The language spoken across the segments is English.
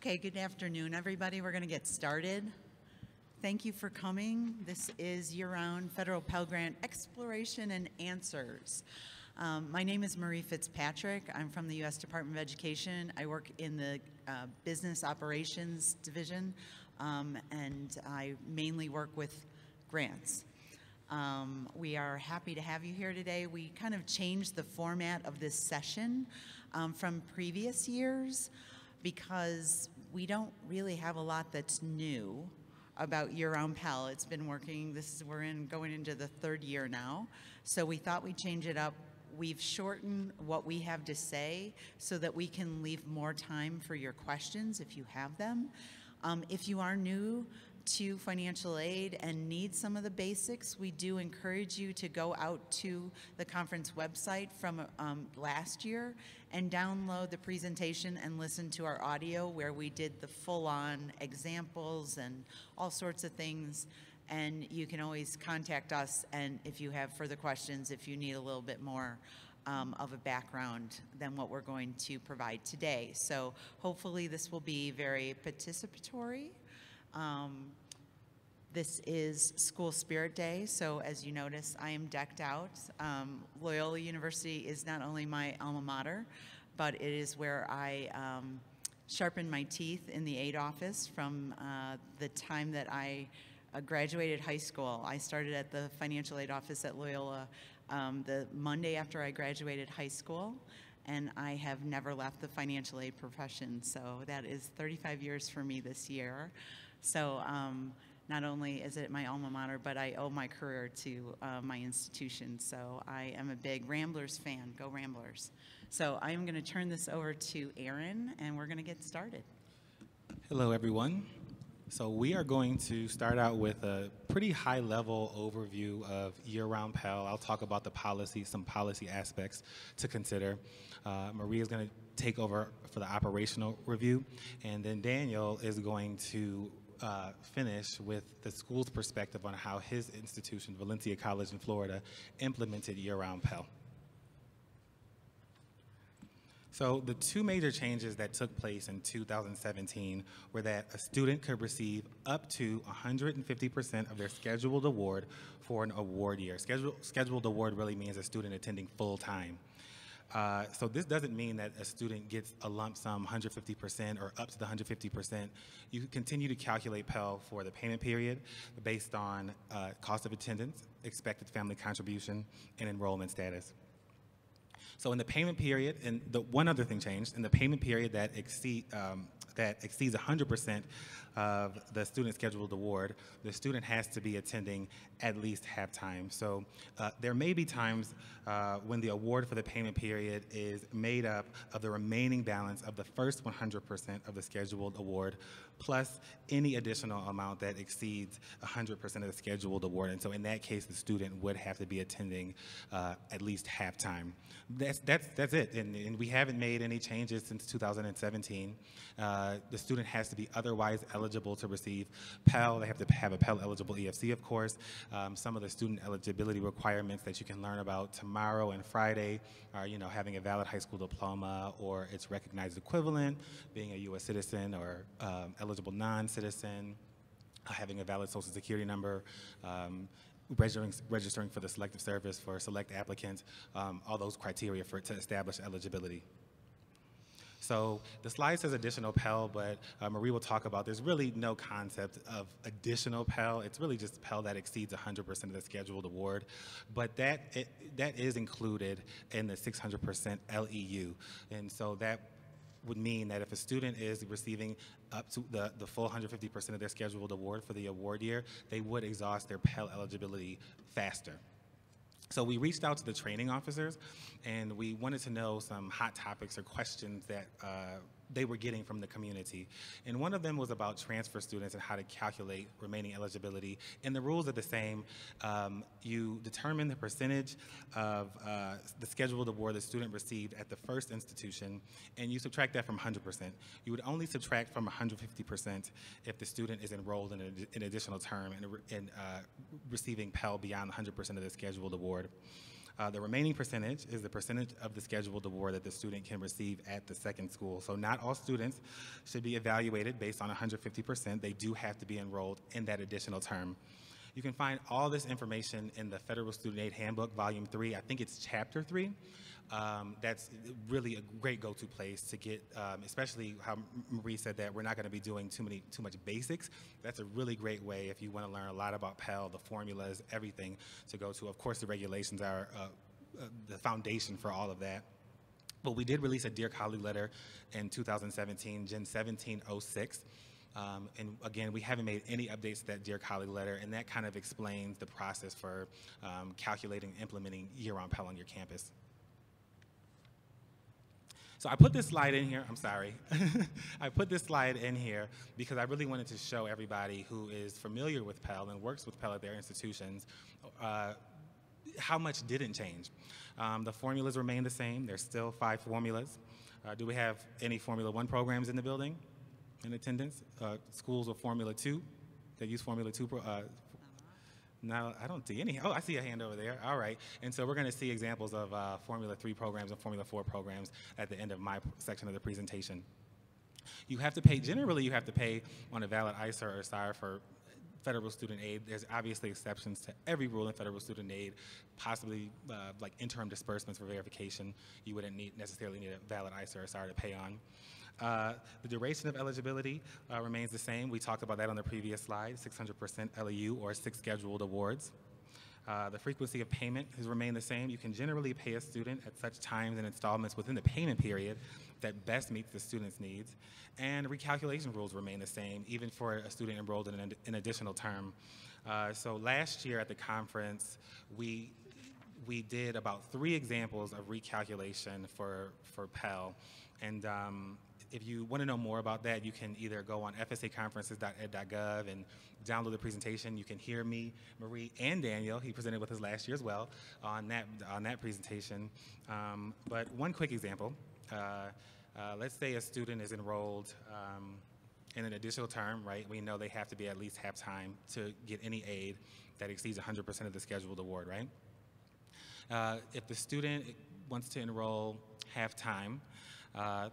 Okay, good afternoon, everybody. We're going to get started. Thank you for coming. This is year-round federal Pell Grant Exploration and Answers. My name is Marie Fitzpatrick. I'm from the U.S. Department of Education. I work in the Business Operations Division, and I mainly work with grants. We are happy to have you here today. We kind of changed the format of this session from previous years because we don't really have a lot that's new about year-round Pell. It's been working. We're going into the third year now, so we thought we'd change it up. We've shortened what we have to say so that we can leave more time for your questions if you have them. If you are new to financial aid and need some of the basics, we do encourage you to go out to the conference website from last year and download the presentation and listen to our audio where we did the full-on examples and all sorts of things. And you can always contact us, and if you have further questions, if you need a little bit more of a background than what we're going to provide today. So hopefully this will be very participatory. This is School Spirit Day, so as you notice, I am decked out. Loyola University is not only my alma mater, but it is where I sharpened my teeth in the aid office from the time that I graduated high school. I started at the financial aid office at Loyola the Monday after I graduated high school, and I have never left the financial aid profession, so that is 35 years for me this year. So not only is it my alma mater, but I owe my career to my institution, so I am a big Ramblers fan. Go Ramblers. So I'm going to turn this over to Aaron, and we're going to get started. Hello, everyone. So we are going to start out with a pretty high-level overview of year-round Pell. I'll talk about the policy, some policy aspects to consider. Maria is going to take over for the operational review, and then Daniel is going to finish with the school's perspective on how his institution, Valencia College in Florida, implemented year-round Pell. So the two major changes that took place in 2017 were that a student could receive up to 150% of their scheduled award for an award year. Scheduled award really means a student attending full-time. So this doesn't mean that a student gets a lump sum 150% or up to the 150%. You can continue to calculate Pell for the payment period based on cost of attendance, expected family contribution, and enrollment status. So in the payment period, and one other thing changed, in the payment period that exceeds 100% of the student scheduled award, the student has to be attending at least half-time. So there may be times when the award for the payment period is made up of the remaining balance of the first 100% of the scheduled award, plus any additional amount that exceeds 100% of the scheduled award. And so in that case, the student would have to be attending at least half-time. That's it, and we haven't made any changes since 2017. The student has to be otherwise eligible to receive Pell. They have to have a Pell-eligible EFC, of course. Some of the student eligibility requirements that you can learn about tomorrow and Friday are, having a valid high school diploma or its recognized equivalent, being a U.S. citizen or eligible non-citizen, having a valid Social Security number, registering for the selective service for select applicants, all those criteria to establish eligibility. So the slide says additional Pell, but Marie will talk about there's really no concept of additional Pell. It's really just Pell that exceeds 100% of the scheduled award, but that is included in the 600% LEU, and so that would mean that if a student is receiving up to the full 150% of their scheduled award for the award year, they would exhaust their Pell eligibility faster. So we reached out to the training officers, and we wanted to know some hot topics or questions that they were getting from the community. And one of them was about transfer students and how to calculate remaining eligibility. And the rules are the same. You determine the percentage of the scheduled award the student received at the first institution, and you subtract that from 100%. You would only subtract from 150% if the student is enrolled in an additional term and receiving Pell beyond 100% of the scheduled award. The remaining percentage is the percentage of the scheduled award that the student can receive at the second school. So not all students should be evaluated based on 150%. They do have to be enrolled in that additional term. You can find all this information in the Federal Student Aid Handbook, Volume 3. I think it's Chapter 3. That's really a great go-to place to get, especially how Marie said that we're not going to be doing too much basics. That's a really great way if you want to learn a lot about Pell, the formulas, everything to go to. Of course, the regulations are the foundation for all of that. But we did release a Dear Colleague letter in 2017, Gen 1706. And again, we haven't made any updates to that Dear Colleague letter, and that kind of explains the process for calculating and implementing year-round Pell on your campus. So I put this slide in here, I'm sorry. I put this slide in here because I really wanted to show everybody who is familiar with Pell and works with Pell at their institutions how much didn't change. The formulas remain the same. There's still 5 formulas. Do we have any Formula 1 programs in the building in attendance? Schools with Formula 2 that use Formula 2 No, I don't see any. Oh, I see a hand over there. All right. And so we're going to see examples of Formula 3 programs and Formula 4 programs at the end of my section of the presentation. You have to pay, generally you have to pay on a valid ISA or SIRE for federal student aid. There's obviously exceptions to every rule in federal student aid, possibly like interim disbursements for verification. You wouldn't necessarily need a valid ISA or SIRE to pay on. The duration of eligibility remains the same. We talked about that on the previous slide, 600% LEU or 6 scheduled awards. The frequency of payment has remained the same. You can generally pay a student at such times and installments within the payment period that best meets the student's needs. And recalculation rules remain the same, even for a student enrolled in an additional term. So last year at the conference, we did about 3 examples of recalculation for Pell. And if you want to know more about that, you can either go on fsaconferences.ed.gov and download the presentation. You can hear me, Marie, and Daniel. He presented with us last year as well on that presentation. But one quick example. Let's say a student is enrolled in an additional term, right? We know they have to be at least half-time to get any aid that exceeds 100% of the scheduled award, right? If the student wants to enroll half-time,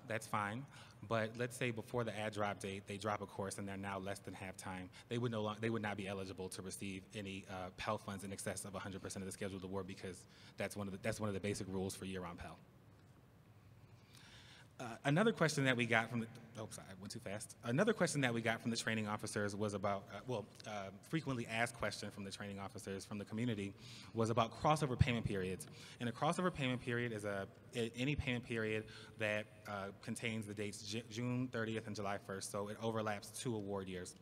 that's fine. But let's say before the ad drop date, they drop a course and they're now less than half-time. They would not be eligible to receive any Pell funds in excess of 100% of the scheduled award because that's one of the basic rules for year-round Pell. Another question that we got from the, sorry, I went too fast. Another question that we got from the training officers was about, frequently asked question from the training officers from the community was about crossover payment periods. And a crossover payment period is any payment period that contains the dates June 30th and July 1st, so it overlaps 2 award years.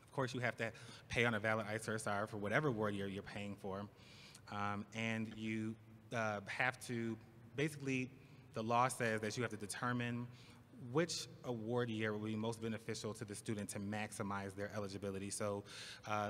Of course, you have to pay on a valid ISA or SIRE for whatever award year you're paying for. And you have to basically, the law says that you have to determine which award year will be most beneficial to the student to maximize their eligibility. So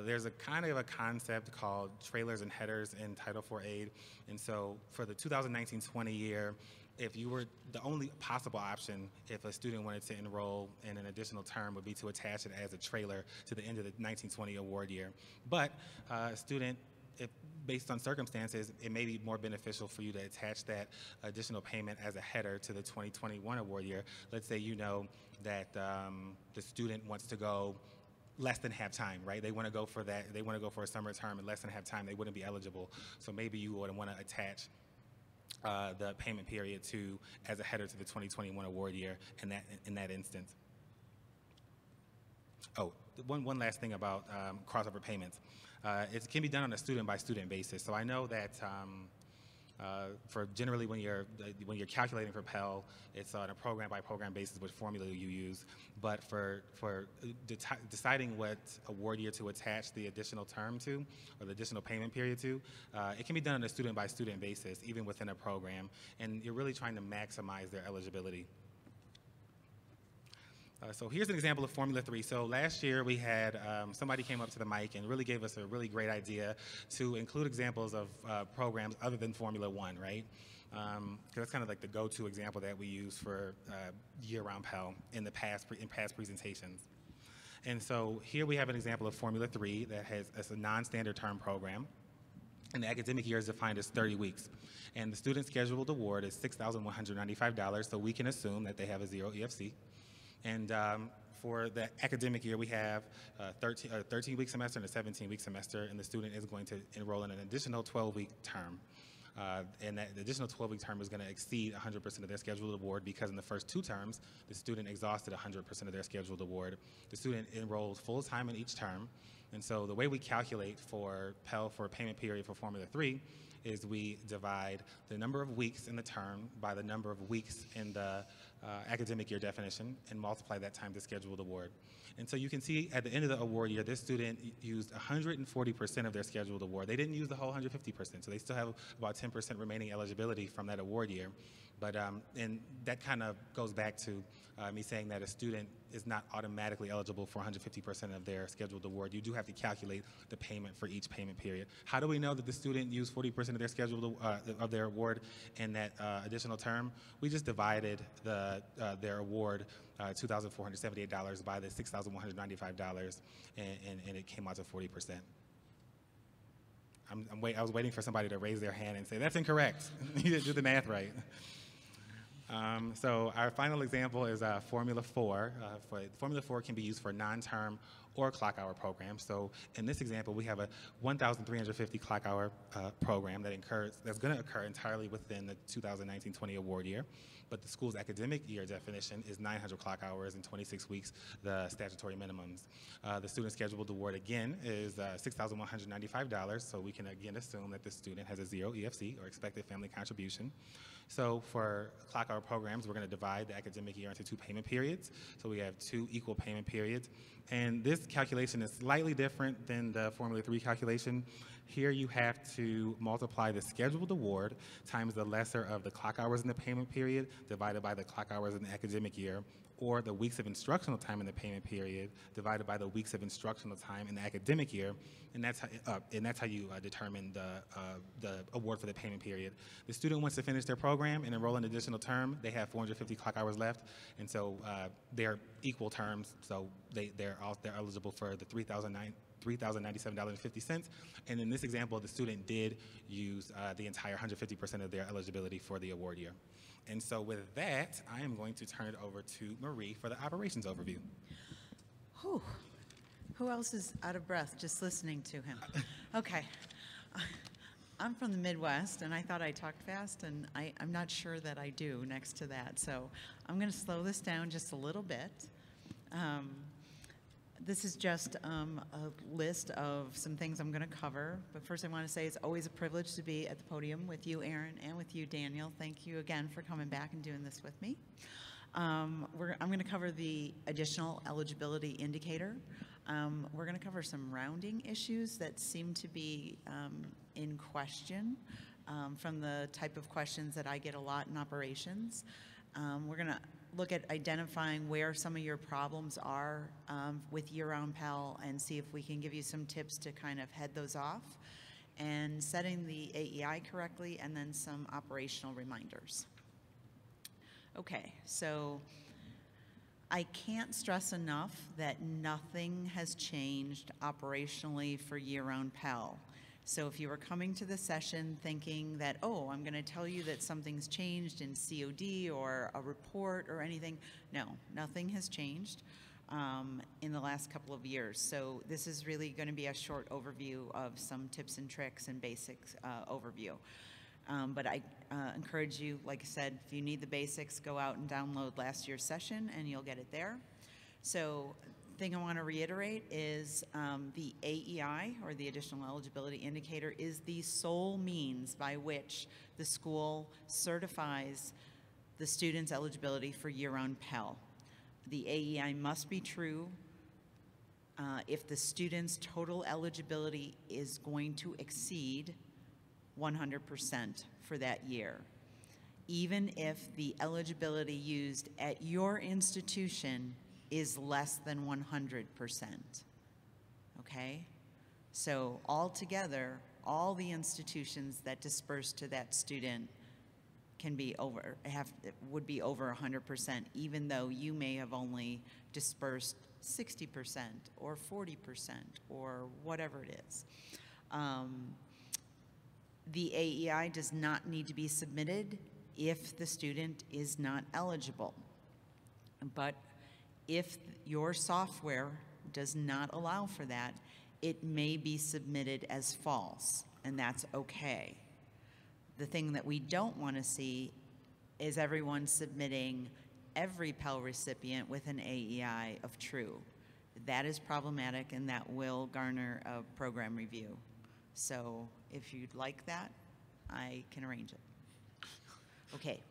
there's a kind of a concept called trailers and headers in Title IV aid. And so for the 2019-20 year, if you were, the only possible option if a student wanted to enroll in an additional term would be to attach it as a trailer to the end of the 1920 award year. But a student, if based on circumstances, it may be more beneficial for you to attach that additional payment as a header to the 2021 award year. Let's say you know that the student wants to go less than half-time, right? They want to go for that. They want to go for a summer term and less than half-time. They wouldn't be eligible. So maybe you would want to attach the payment period as a header to the 2021 award year in that instance. Oh, one last thing about crossover payments. It can be done on a student-by-student basis. So I know that for generally when you're calculating for Pell, it's on a program-by-program basis which formula you use. But for deciding what award year to attach the additional term to or the additional payment period to, it can be done on a student-by-student basis, even within a program. And you're really trying to maximize their eligibility. So here's an example of Formula 3. So last year we had somebody came up to the mic and really gave us a really great idea to include examples of programs other than Formula 1, right? Because that's kind of like the go-to example that we use for year-round Pell in past presentations. And so here we have an example of Formula 3 that has a non-standard term program. And the academic year is defined as 30 weeks. And the student scheduled award is $6,195, so we can assume that they have a 0 EFC. And for the academic year, we have a 13-week semester and a 17-week semester, and the student is going to enroll in an additional 12-week term. And that the additional 12-week term is going to exceed 100% of their scheduled award, because in the first 2 terms, the student exhausted 100% of their scheduled award. The student enrolled full-time in each term. And so the way we calculate for Pell for payment period for Formula 3 is we divide the number of weeks in the term by the number of weeks in the academic year definition and multiply that times the scheduled award. And so you can see at the end of the award year, this student used 140% of their scheduled award. They didn't use the whole 150%, so they still have about 10% remaining eligibility from that award year. But, and that kind of goes back to me saying that a student is not automatically eligible for 150% of their scheduled award. You do have to calculate the payment for each payment period. How do we know that the student used 40% of their scheduled of their award in that additional term? We just divided their award, $2,478, by the $6,195, and it came out to 40%. I was waiting for somebody to raise their hand and say, that's incorrect. You didn't do the math right. So our final example is Formula 4. Formula 4 can be used for non-term or clock hour programs. So in this example, we have a 1,350 clock hour program that's going to occur entirely within the 2019-20 award year. But the school's academic year definition is 900 clock hours and 26 weeks, the statutory minimums. The student scheduled award, again, is $6,195, so we can again assume that the student has a 0 EFC, or expected family contribution. So for clock hour programs, we're going to divide the academic year into 2 payment periods. So we have 2 equal payment periods. And this calculation is slightly different than the Formula 3 calculation. Here you have to multiply the scheduled award times the lesser of the clock hours in the payment period divided by the clock hours in the academic year, or the weeks of instructional time in the payment period divided by the weeks of instructional time in the academic year, and that's how you determine the award for the payment period. The student wants to finish their program and enroll in an additional term. They have 450 clock hours left, and so they're equal terms, so they're eligible for the $3,097.50, and in this example, the student did use the entire 150% of their eligibility for the award year. And so with that, I am going to turn it over to Marie for the operations overview. Whew. Who else is out of breath just listening to him? Okay. I'm from the Midwest, and I thought I talked fast, and I'm not sure that I do next to that. So I'm going to slow this down just a little bit. This is just a list of some things I'm going to cover. But first I want to say it's always a privilege to be at the podium with you, Aaron, and with you, Daniel. Thank you again for coming back and doing this with me. I'm going to cover the additional eligibility indicator. We're going to cover some rounding issues that seem to be in question from the type of questions that I get a lot in operations. We're going to look at identifying where some of your problems are with year-round Pell and see if we can give you some tips to kind of head those off, and setting the AEI correctly, and then some operational reminders. Okay, so I can't stress enough that nothing has changed operationally for year-round Pell. So if you were coming to the session thinking that, oh, I'm going to tell you that something's changed in COD or a report or anything, no, nothing has changed in the last couple of years. So this is really going to be a short overview of some tips and tricks and basics overview. But I encourage you, like I said, if you need the basics, go out and download last year's session and you'll get it there. So thing I want to reiterate is the AEI, or the Additional Eligibility Indicator, is the sole means by which the school certifies the student's eligibility for year-round Pell. The AEI must be true if the student's total eligibility is going to exceed 100% for that year, even if the eligibility used at your institution is less than 100%, okay? So altogether, all the institutions that disperse to that student can be would be over 100%, even though you may have only dispersed 60% or 40% or whatever it is. The AEI does not need to be submitted if the student is not eligible. But if your software does not allow for that, it may be submitted as false, and that's okay. The thing that we don't want to see is everyone submitting every Pell recipient with an AEI of true. That is problematic, and that will garner a program review. So if you'd like that, I can arrange it. Okay,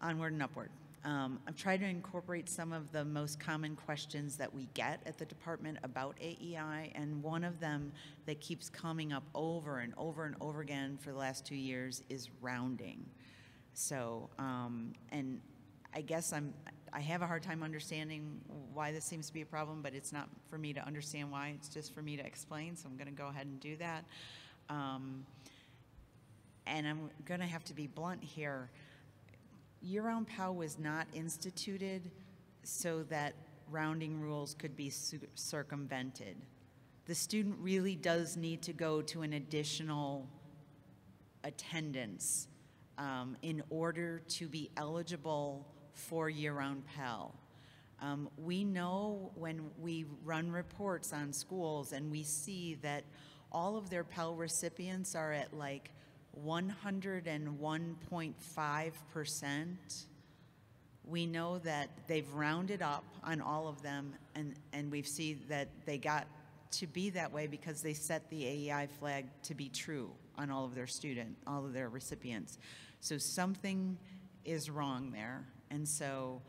onward and upward. I've tried to incorporate some of the most common questions that we get at the department about AEI, and one of them that keeps coming up over and over and over again for the last 2 years is rounding. So, and I guess I have a hard time understanding why this seems to be a problem, but it's not for me to understand why, it's just for me to explain, so I'm gonna go ahead and do that. And I'm gonna have to be blunt here. Year-round Pell was not instituted so that rounding rules could be circumvented. The student really does need to go to an additional attendance in order to be eligible for year-round Pell. We know when we run reports on schools and we see that all of their Pell recipients are at like 101.5%. We know that they've rounded up on all of them, and we've seen that they got to be that way because they set the AEI flag to be true on all of their recipients. So something is wrong there. And so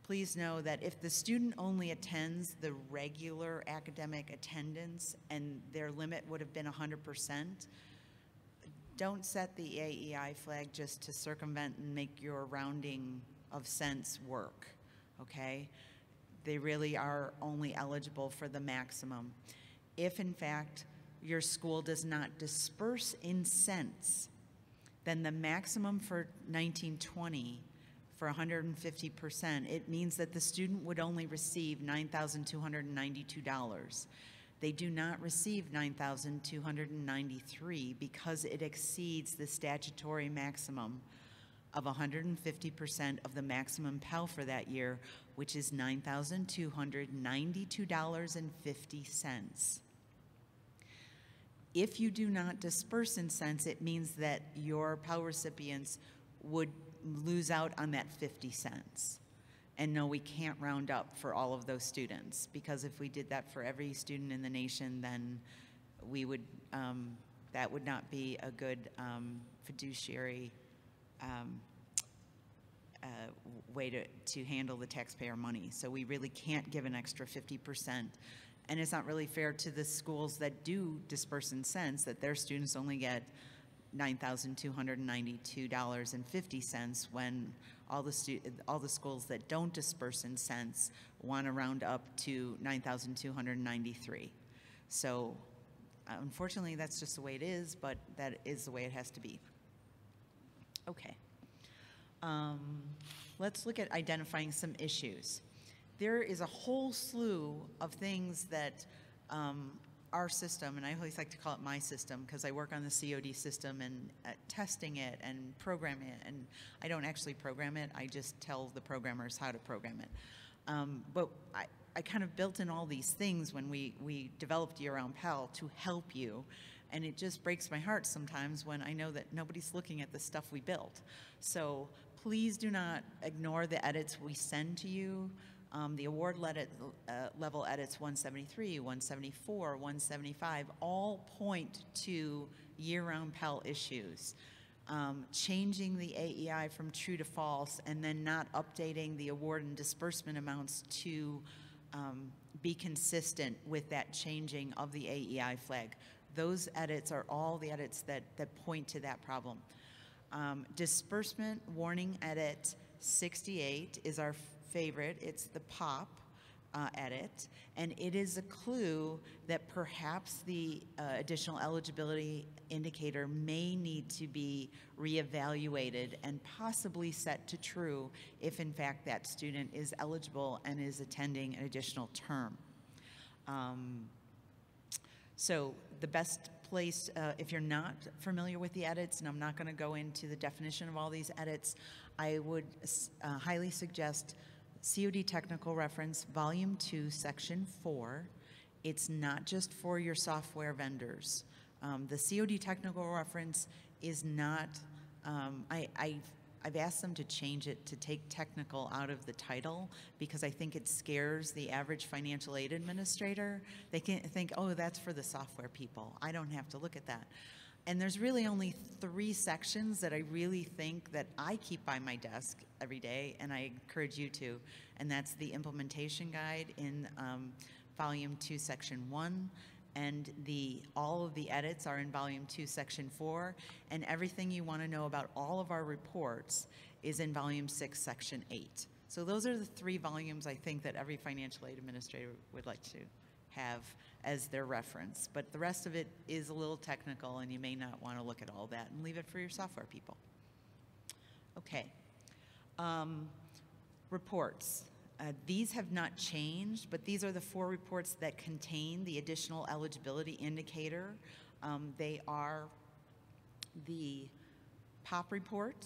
please know that if the student only attends the regular academic attendance and their limit would have been 100%, don't set the AEI flag just to circumvent and make your rounding of cents work, okay? They really are only eligible for the maximum. If, in fact, your school does not disperse in cents, then the maximum for 1920 for 150%, it means that the student would only receive $9,292. They do not receive $9,293 because it exceeds the statutory maximum of 150% of the maximum Pell for that year, which is $9,292.50. If you do not disperse in cents, it means that your Pell recipients would lose out on that 50 cents. And no, we can't round up for all of those students, because if we did that for every student in the nation, then we would, that would not be a good fiduciary way to handle the taxpayer money. So we really can't give an extra 50%. And it's not really fair to the schools that do disperse in cents that their students only get $9,292.50 when all the schools that don't disperse in cents want to round up to $9,293. So unfortunately, that's just the way it is, but that is the way it has to be. Okay. Let's look at identifying some issues. There is a whole slew of things that our system, and I always like to call it my system because I work on the COD system and testing it and programming it, and I don't actually program it, I just tell the programmers how to program it. But I kind of built in all these things when we developed year-round Pell to help you, and it just breaks my heart sometimes when I know that nobody's looking at the stuff we built. So please do not ignore the edits we send to you. The award level edits 173, 174, 175 all point to year-round Pell issues. Changing the AEI from true to false and then not updating the award and disbursement amounts to be consistent with that changing of the AEI flag. Those edits are all the edits that point to that problem. Disbursement warning edit 68 is our favorite. It's the POP edit, and it is a clue that perhaps the additional eligibility indicator may need to be reevaluated and possibly set to true if in fact that student is eligible and is attending an additional term. So the best place, if you're not familiar with the edits, and I'm not going to go into the definition of all these edits, I would highly suggest COD Technical Reference, Volume 2, Section 4. It's not just for your software vendors. The COD Technical Reference is not, I've asked them to change it to take technical out of the title because I think it scares the average financial aid administrator. They can think, oh, that's for the software people. I don't have to look at that. And there's really only 3 sections that I really think that I keep by my desk every day, and I encourage you to, and that's the implementation guide in Volume 2, Section 1, and all of the edits are in Volume 2, Section 4, and everything you want to know about all of our reports is in Volume 6, Section 8. So those are the 3 volumes I think that every financial aid administrator would like to have as their reference. But the rest of it is a little technical, and you may not want to look at all that, and leave it for your software people. Okay. Reports. These have not changed, but these are the 4 reports that contain the additional eligibility indicator. They are the POP report,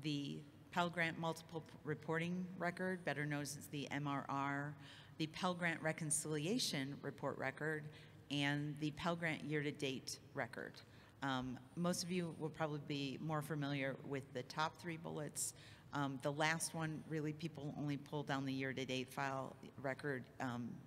the Pell Grant Multiple Reporting Record, better known as the MRR, the Pell Grant Reconciliation Report Record, and the Pell Grant Year-to-Date Record. Most of you will probably be more familiar with the top 3 bullets. The last one, really, people only pull down the year-to-date file record,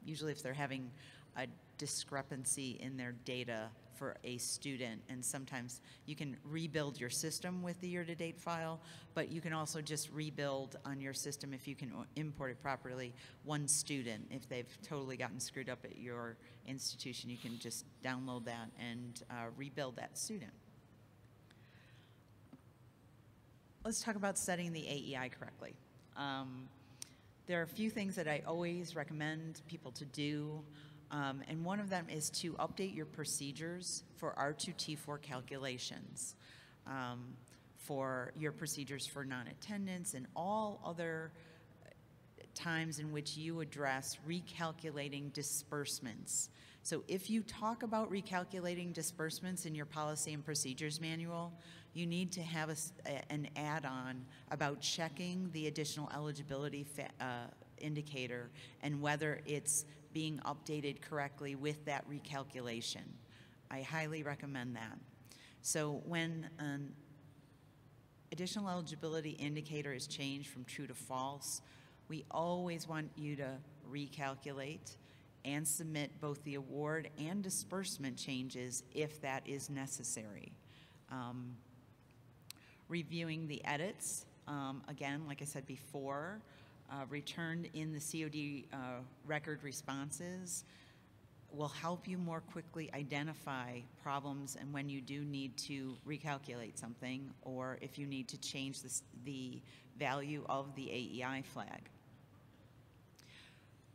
usually if they're having a discrepancy in their data for a student, and sometimes you can rebuild your system with the year-to-date file, but you can also just rebuild on your system if you can import it properly, one student. If they've totally gotten screwed up at your institution, you can just download that and rebuild that student. Let's talk about setting the AEI correctly. There are a few things that I always recommend people to do, and one of them is to update your procedures for R2T4 calculations, for your procedures for non-attendance and all other times in which you address recalculating disbursements. So if you talk about recalculating disbursements in your policy and procedures manual, you need to have an add-on about checking the additional eligibility indicator and whether it's being updated correctly with that recalculation. I highly recommend that. So when an additional eligibility indicator is changed from true to false, we always want you to recalculate and submit both the award and disbursement changes if that is necessary. Reviewing the edits, again, like I said before, returned in the COD record responses will help you more quickly identify problems and when you do need to recalculate something or if you need to change the value of the AEI flag.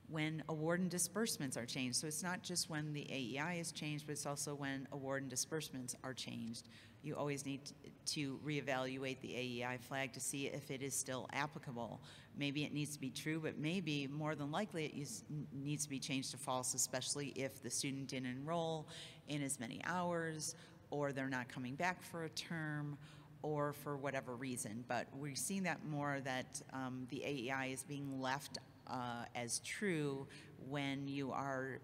When award and disbursements are changed, so it's not just when the AEI is changed, but it's also when award and disbursements are changed. You always need to reevaluate the AEI flag to see if it is still applicable. Maybe it needs to be true, but maybe more than likely it needs to be changed to false, especially if the student didn't enroll in as many hours, or they're not coming back for a term, or for whatever reason. But we're seeing that more, that the AEI is being left as true when you are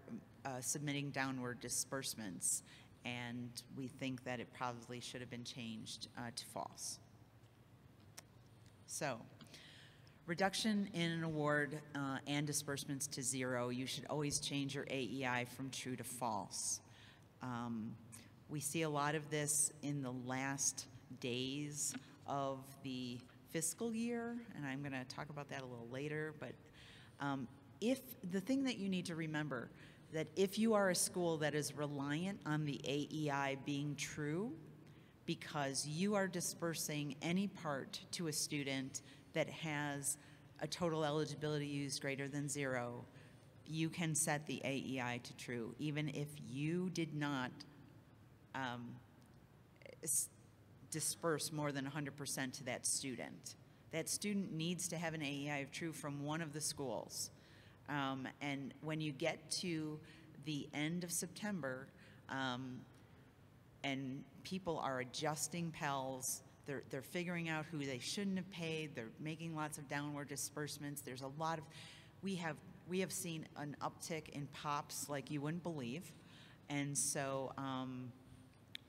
submitting downward disbursements, and we think that it probably should have been changed to false. So, reduction in an award and disbursements to 0, you should always change your AEI from true to false. We see a lot of this in the last days of the fiscal year, and I'm going to talk about that a little later, but if the thing that you need to remember, that if you are a school that is reliant on the AEI being true because you are dispersing any part to a student that has a total eligibility use greater than 0, you can set the AEI to true, even if you did not disperse more than 100% to that student. That student needs to have an AEI of true from one of the schools. And when you get to the end of September, And people are adjusting Pells. They're figuring out who they shouldn't have paid. They're making lots of downward disbursements. There's a lot of, we have seen an uptick in POPs like you wouldn't believe. And so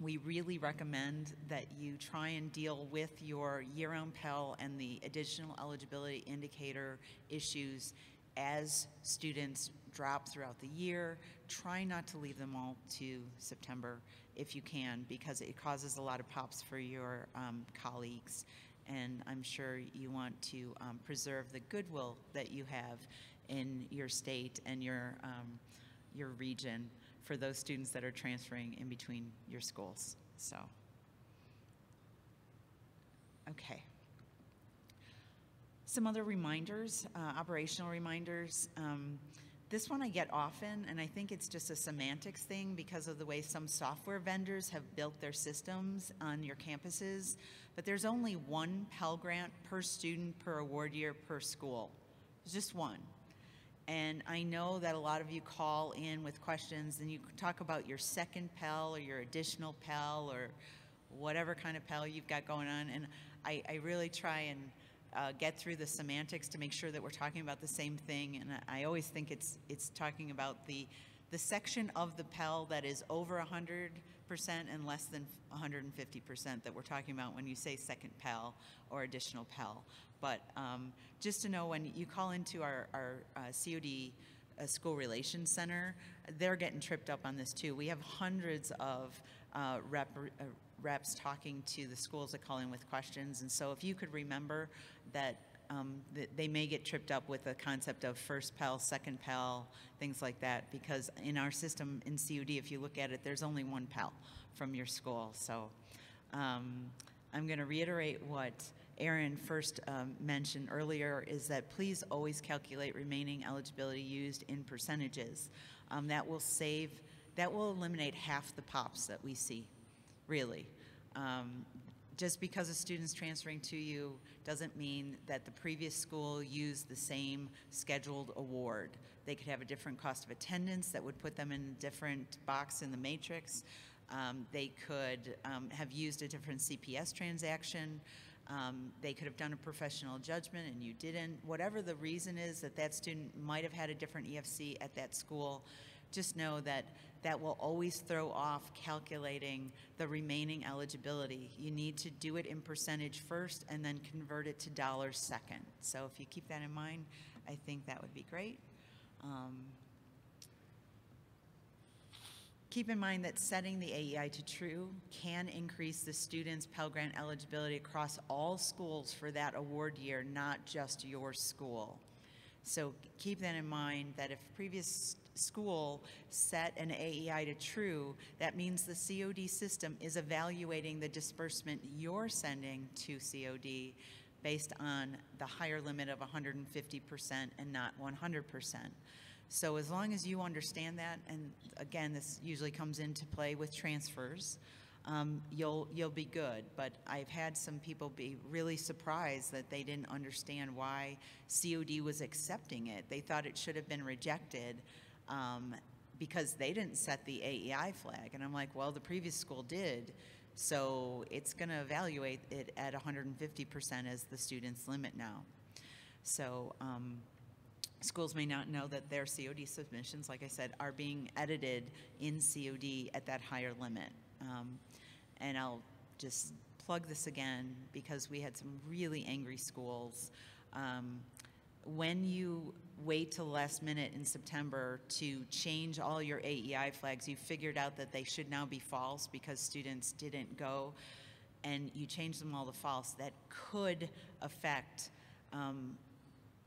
we really recommend that you try and deal with your year-round Pell and the additional eligibility indicator issues as students drop throughout the year. Try not to leave them all to September if you can, because it causes a lot of POPs for your colleagues. And I'm sure you want to preserve the goodwill that you have in your state and your region for those students that are transferring in between your schools. So, okay. Some other reminders, operational reminders. This one I get often, and I think it's just a semantics thing because of the way some software vendors have built their systems on your campuses, but there's only one Pell Grant per student per award year per school. There's just one. And I know that a lot of you call in with questions and you talk about your second Pell or your additional Pell or whatever kind of Pell you've got going on, and I really try and get through the semantics to make sure that we're talking about the same thing. And I always think it's talking about the section of the Pell that is over 100% and less than 150% that we're talking about when you say second Pell or additional Pell. But just to know, when you call into our COD School Relations Center, they're getting tripped up on this too. We have hundreds of reps talking to the schools that call in with questions, and so if you could remember that they may get tripped up with the concept of first Pell, second Pell, things like that, because in our system in COD, if you look at it, there's only one Pell from your school. So I'm going to reiterate what Aaron first mentioned earlier, is that please always calculate remaining eligibility used in percentages. That will eliminate half the POPs that we see, really. Just because a student's transferring to you doesn't mean that the previous school used the same scheduled award. They could have a different cost of attendance that would put them in a different box in the matrix. They could have used a different CPS transaction. They could have done a professional judgment and you didn't. Whatever the reason is that that student might have had a different EFC at that school, just know that that will always throw off calculating the remaining eligibility. You need to do it in percentage first and then convert it to dollars second. So if you keep that in mind, I think that would be great. Keep in mind that setting the AEI to true can increase the student's Pell Grant eligibility across all schools for that award year, not just your school. So keep that in mind, that if previous school set an AEI to true, that means the COD system is evaluating the disbursement you're sending to COD based on the higher limit of 150% and not 100%. So as long as you understand that, and again, this usually comes into play with transfers, you'll be good. But I've had some people be really surprised that they didn't understand why COD was accepting it. They thought it should have been rejected because they didn't set the AEI flag. And I'm like, well, the previous school did, so it's going to evaluate it at 150% as the student's limit now. So schools may not know that their COD submissions, like I said, are being edited in COD at that higher limit. And I'll just plug this again because we had some really angry schools. When you wait till the last minute in September to change all your AEI flags, you figured out that they should now be false because students didn't go, and you change them all to false. That could affect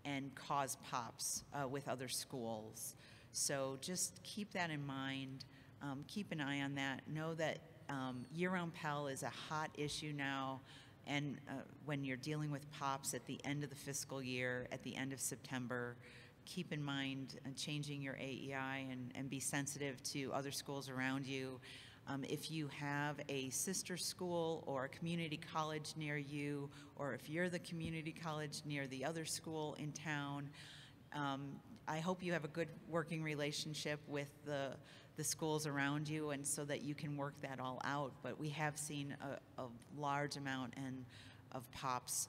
and cause POPs with other schools. So just keep that in mind. Keep an eye on that. Know that year-round Pell is a hot issue now, and when you're dealing with POPs at the end of the fiscal year, at the end of September, keep in mind changing your AEI and be sensitive to other schools around you. If you have a sister school or a community college near you, or if you're the community college near the other school in town, I hope you have a good working relationship with the schools around you, and so that you can work that all out. But we have seen a large amount of pops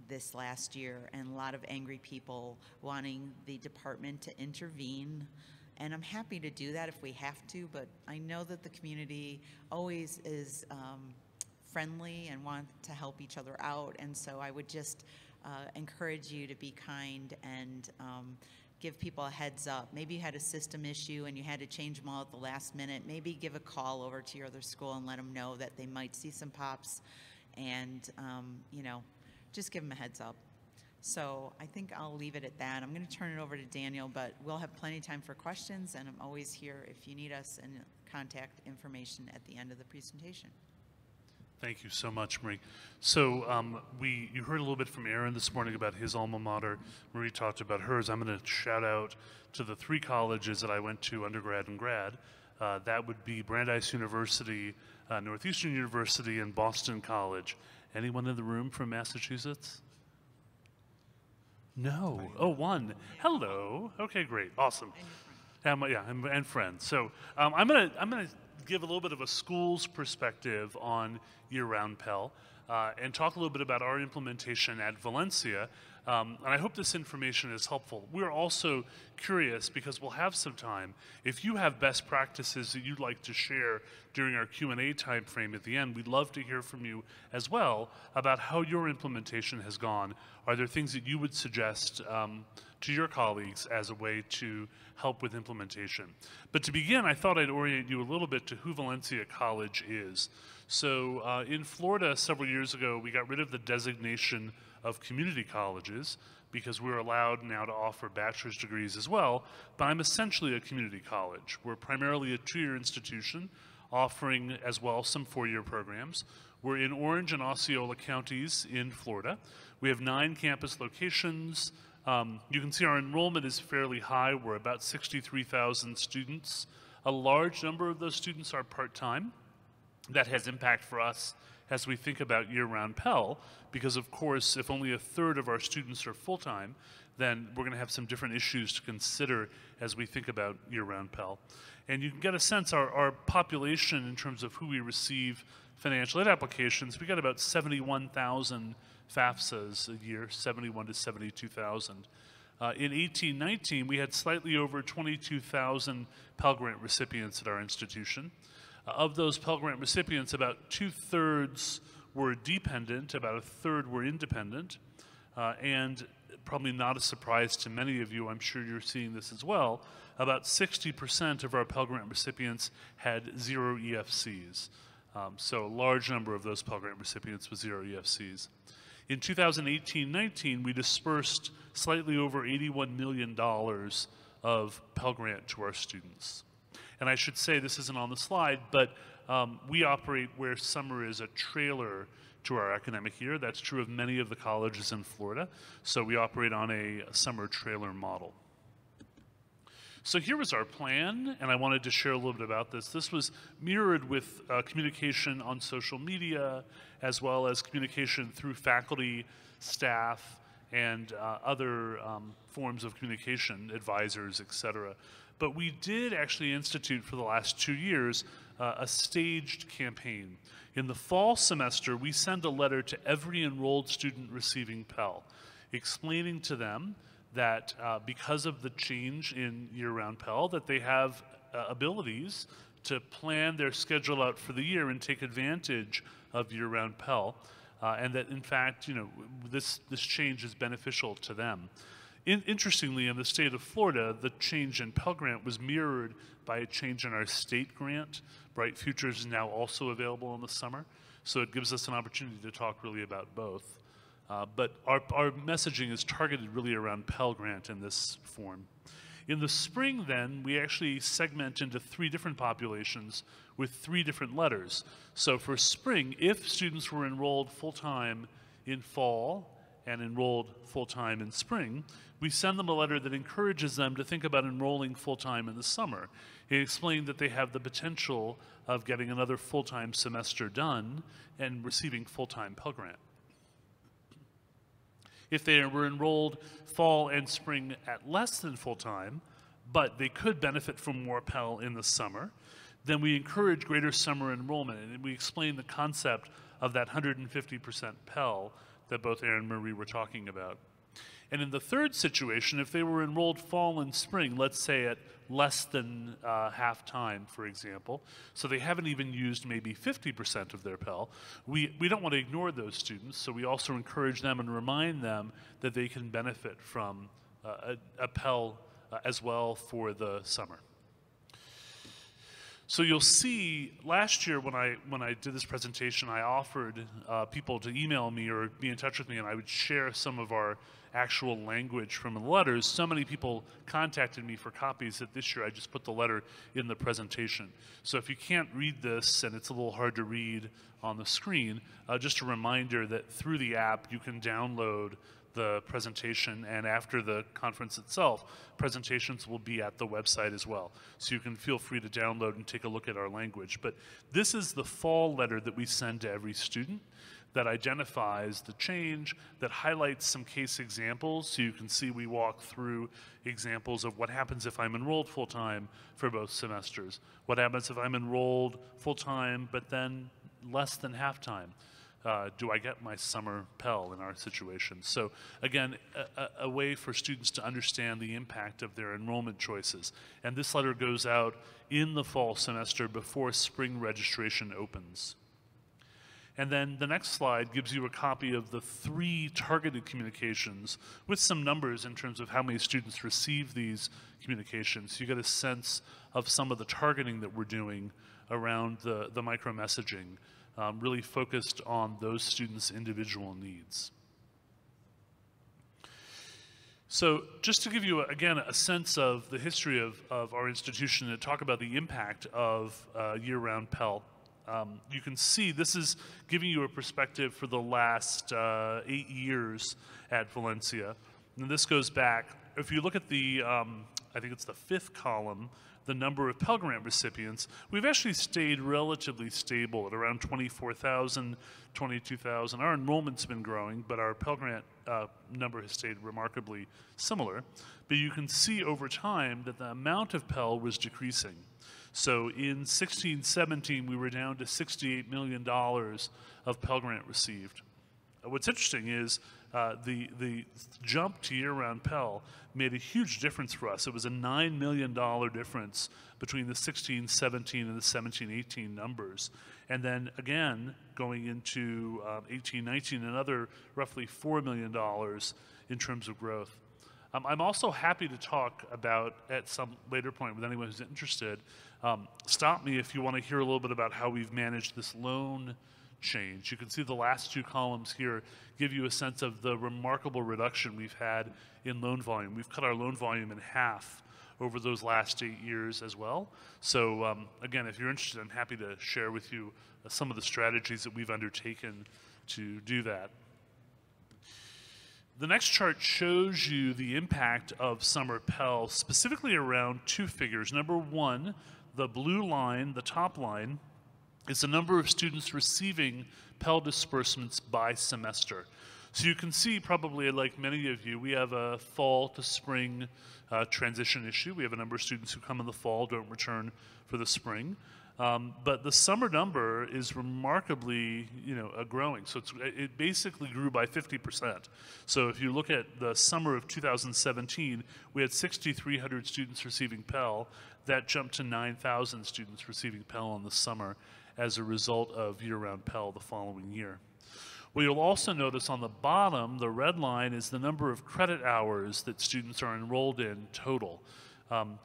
this last year, and a lot of angry people wanting the department to intervene. And I'm happy to do that if we have to, but I know that the community always is friendly and want to help each other out. And so I would just encourage you to be kind and give people a heads up. Maybe you had a system issue and you had to change them all at the last minute. Maybe give a call over to your other school and let them know that they might see some pops, and you know, just give them a heads up. So I think I'll leave it at that. I'm going to turn it over to Daniel, but we'll have plenty of time for questions, and I'm always here if you need us, and contact information at the end of the presentation. Thank you so much, Marie. So you heard a little bit from Aaron this morning about his alma mater. Marie talked about hers. I'm going to shout out to the 3 colleges that I went to undergrad and grad. That would be Brandeis University, Northeastern University, and Boston College. Anyone in the room from Massachusetts? No. Oh, one. Hello. Okay, great. Awesome. And friends. So I'm gonna give a little bit of a school's perspective on year-round Pell, and talk a little bit about our implementation at Valencia. And I hope this information is helpful. We're also curious, because we'll have some time, if you have best practices that you'd like to share during our Q&A time frame at the end, we'd love to hear from you as well about how your implementation has gone. Are there things that you would suggest to your colleagues as a way to help with implementation? But to begin, I thought I'd orient you a little bit to who Valencia College is. So in Florida several years ago, we got rid of the designation of community colleges because we're allowed now to offer bachelor's degrees as well, but I'm essentially a community college. We're primarily a 2-year institution offering as well some 4-year programs. We're in Orange and Osceola counties in Florida. We have 9 campus locations. You can see our enrollment is fairly high. We're about 63,000 students. A large number of those students are part-time. That has impact for us as we think about year-round Pell, because of course, if only a third of our students are full-time, then we're going to have some different issues to consider as we think about year-round Pell. And you can get a sense, our population in terms of who we receive financial aid applications, we got about 71,000 FAFSAs a year, 71 to 72,000. In 18-19, we had slightly over 22,000 Pell Grant recipients at our institution. Of those Pell Grant recipients, about 2/3 were dependent, about 1/3 were independent, and probably not a surprise to many of you, I'm sure you're seeing this as well, about 60% of our Pell Grant recipients had 0 EFCs. So a large number of those Pell Grant recipients with 0 EFCs. In 2018-19, we dispersed slightly over $81 million of Pell Grant to our students. And I should say, this isn't on the slide, but we operate where summer is a trailer to our academic year. That's true of many of the colleges in Florida. So we operate on a summer trailer model. So here was our plan, and I wanted to share a little bit about this. This was mirrored with communication on social media, as well as communication through faculty, staff, and other forms of communication, advisors, et cetera. But we did actually institute for the last 2 years a staged campaign. In the fall semester, we send a letter to every enrolled student receiving Pell, explaining to them that because of the change in year-round Pell, that they have abilities to plan their schedule out for the year and take advantage of year-round Pell, and that in fact, you know, this change is beneficial to them. Interestingly, in the state of Florida, the change in Pell Grant was mirrored by a change in our state grant. Bright Futures is now also available in the summer, so it gives us an opportunity to talk really about both. But our messaging is targeted really around Pell Grant in this form. In the spring, then, we actually segment into 3 different populations with 3 different letters. So for spring, if students were enrolled full-time in fall and enrolled full-time in spring, we send them a letter that encourages them to think about enrolling full-time in the summer. It explained that they have the potential of getting another full-time semester done and receiving full-time Pell Grant. If they were enrolled fall and spring at less than full-time, but they could benefit from more Pell in the summer, then we encourage greater summer enrollment, and we explain the concept of that 150% Pell that both Aaron and Marie were talking about. And in the third situation, if they were enrolled fall and spring, let's say at less than half time, for example, so they haven't even used maybe 50% of their Pell, we don't want to ignore those students, so we also encourage them and remind them that they can benefit from a Pell as well for the summer. So you'll see, last year when I did this presentation, I offered people to email me or be in touch with me, and I would share some of our actual language from the letters. So many people contacted me for copies that this year I just put the letter in the presentation. So if you can't read this and it's a little hard to read on the screen, just a reminder that through the app you can download the presentation, and after the conference itself, presentations will be at the website as well. So you can feel free to download and take a look at our language. But this is the fall letter that we send to every student that identifies the change, that highlights some case examples. So you can see we walk through examples of what happens if I'm enrolled full-time for both semesters. What happens if I'm enrolled full-time but then less than half-time? Do I get my summer Pell in our situation? So again, a way for students to understand the impact of their enrollment choices. And this letter goes out in the fall semester before spring registration opens. And then the next slide gives you a copy of the 3 targeted communications with some numbers in terms of how many students receive these communications. You get a sense of some of the targeting that we're doing around the micro-messaging. Really focused on those students' individual needs. So just to give you, again, a sense of the history of our institution and talk about the impact of year-round Pell, you can see this is giving you a perspective for the last 8 years at Valencia. And this goes back, if you look at the, I think it's the 5th column, the number of Pell Grant recipients, we've actually stayed relatively stable at around 24,000, 22,000. Our enrollment's been growing, but our Pell Grant number has stayed remarkably similar. But you can see over time that the amount of Pell was decreasing. So in 16-17, we were down to $68 million of Pell Grant received. What's interesting is the jump to year-round Pell made a huge difference for us. It was a $9 million difference between the 16-17 and the 17-18 numbers. And then again, going into 18-19, another roughly $4 million in terms of growth. I'm also happy to talk about, at some later point with anyone who's interested, stop me if you want to hear a little bit about how we've managed this loan change. You can see the last 2 columns here give you a sense of the remarkable reduction we've had in loan volume. We've cut our loan volume in half over those last 8 years as well. So again, if you're interested, I'm happy to share with you some of the strategies that we've undertaken to do that. The next chart shows you the impact of summer Pell, specifically around 2 figures. Number 1, the blue line, the top line, is the number of students receiving Pell disbursements by semester. So you can see, probably like many of you, we have a fall to spring transition issue. We have a number of students who come in the fall, don't return for the spring. But the summer number is remarkably, growing. So it basically grew by 50%. So if you look at the summer of 2017, we had 6,300 students receiving Pell. That jumped to 9,000 students receiving Pell in the summer as a result of year-round Pell the following year. What you'll also notice on the bottom, the red line, is the number of credit hours that students are enrolled in total.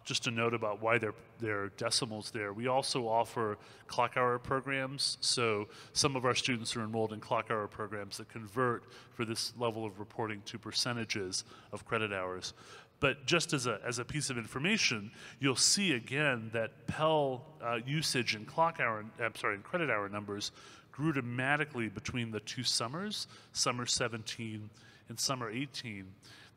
Just a note about why they're decimals there. We also offer clock hour programs, so some of our students are enrolled in clock hour programs that convert for this level of reporting to percentages of credit hours. But just as a piece of information, you'll see again that Pell usage in in credit hour numbers grew dramatically between the 2 summers, summer 17 and summer 18.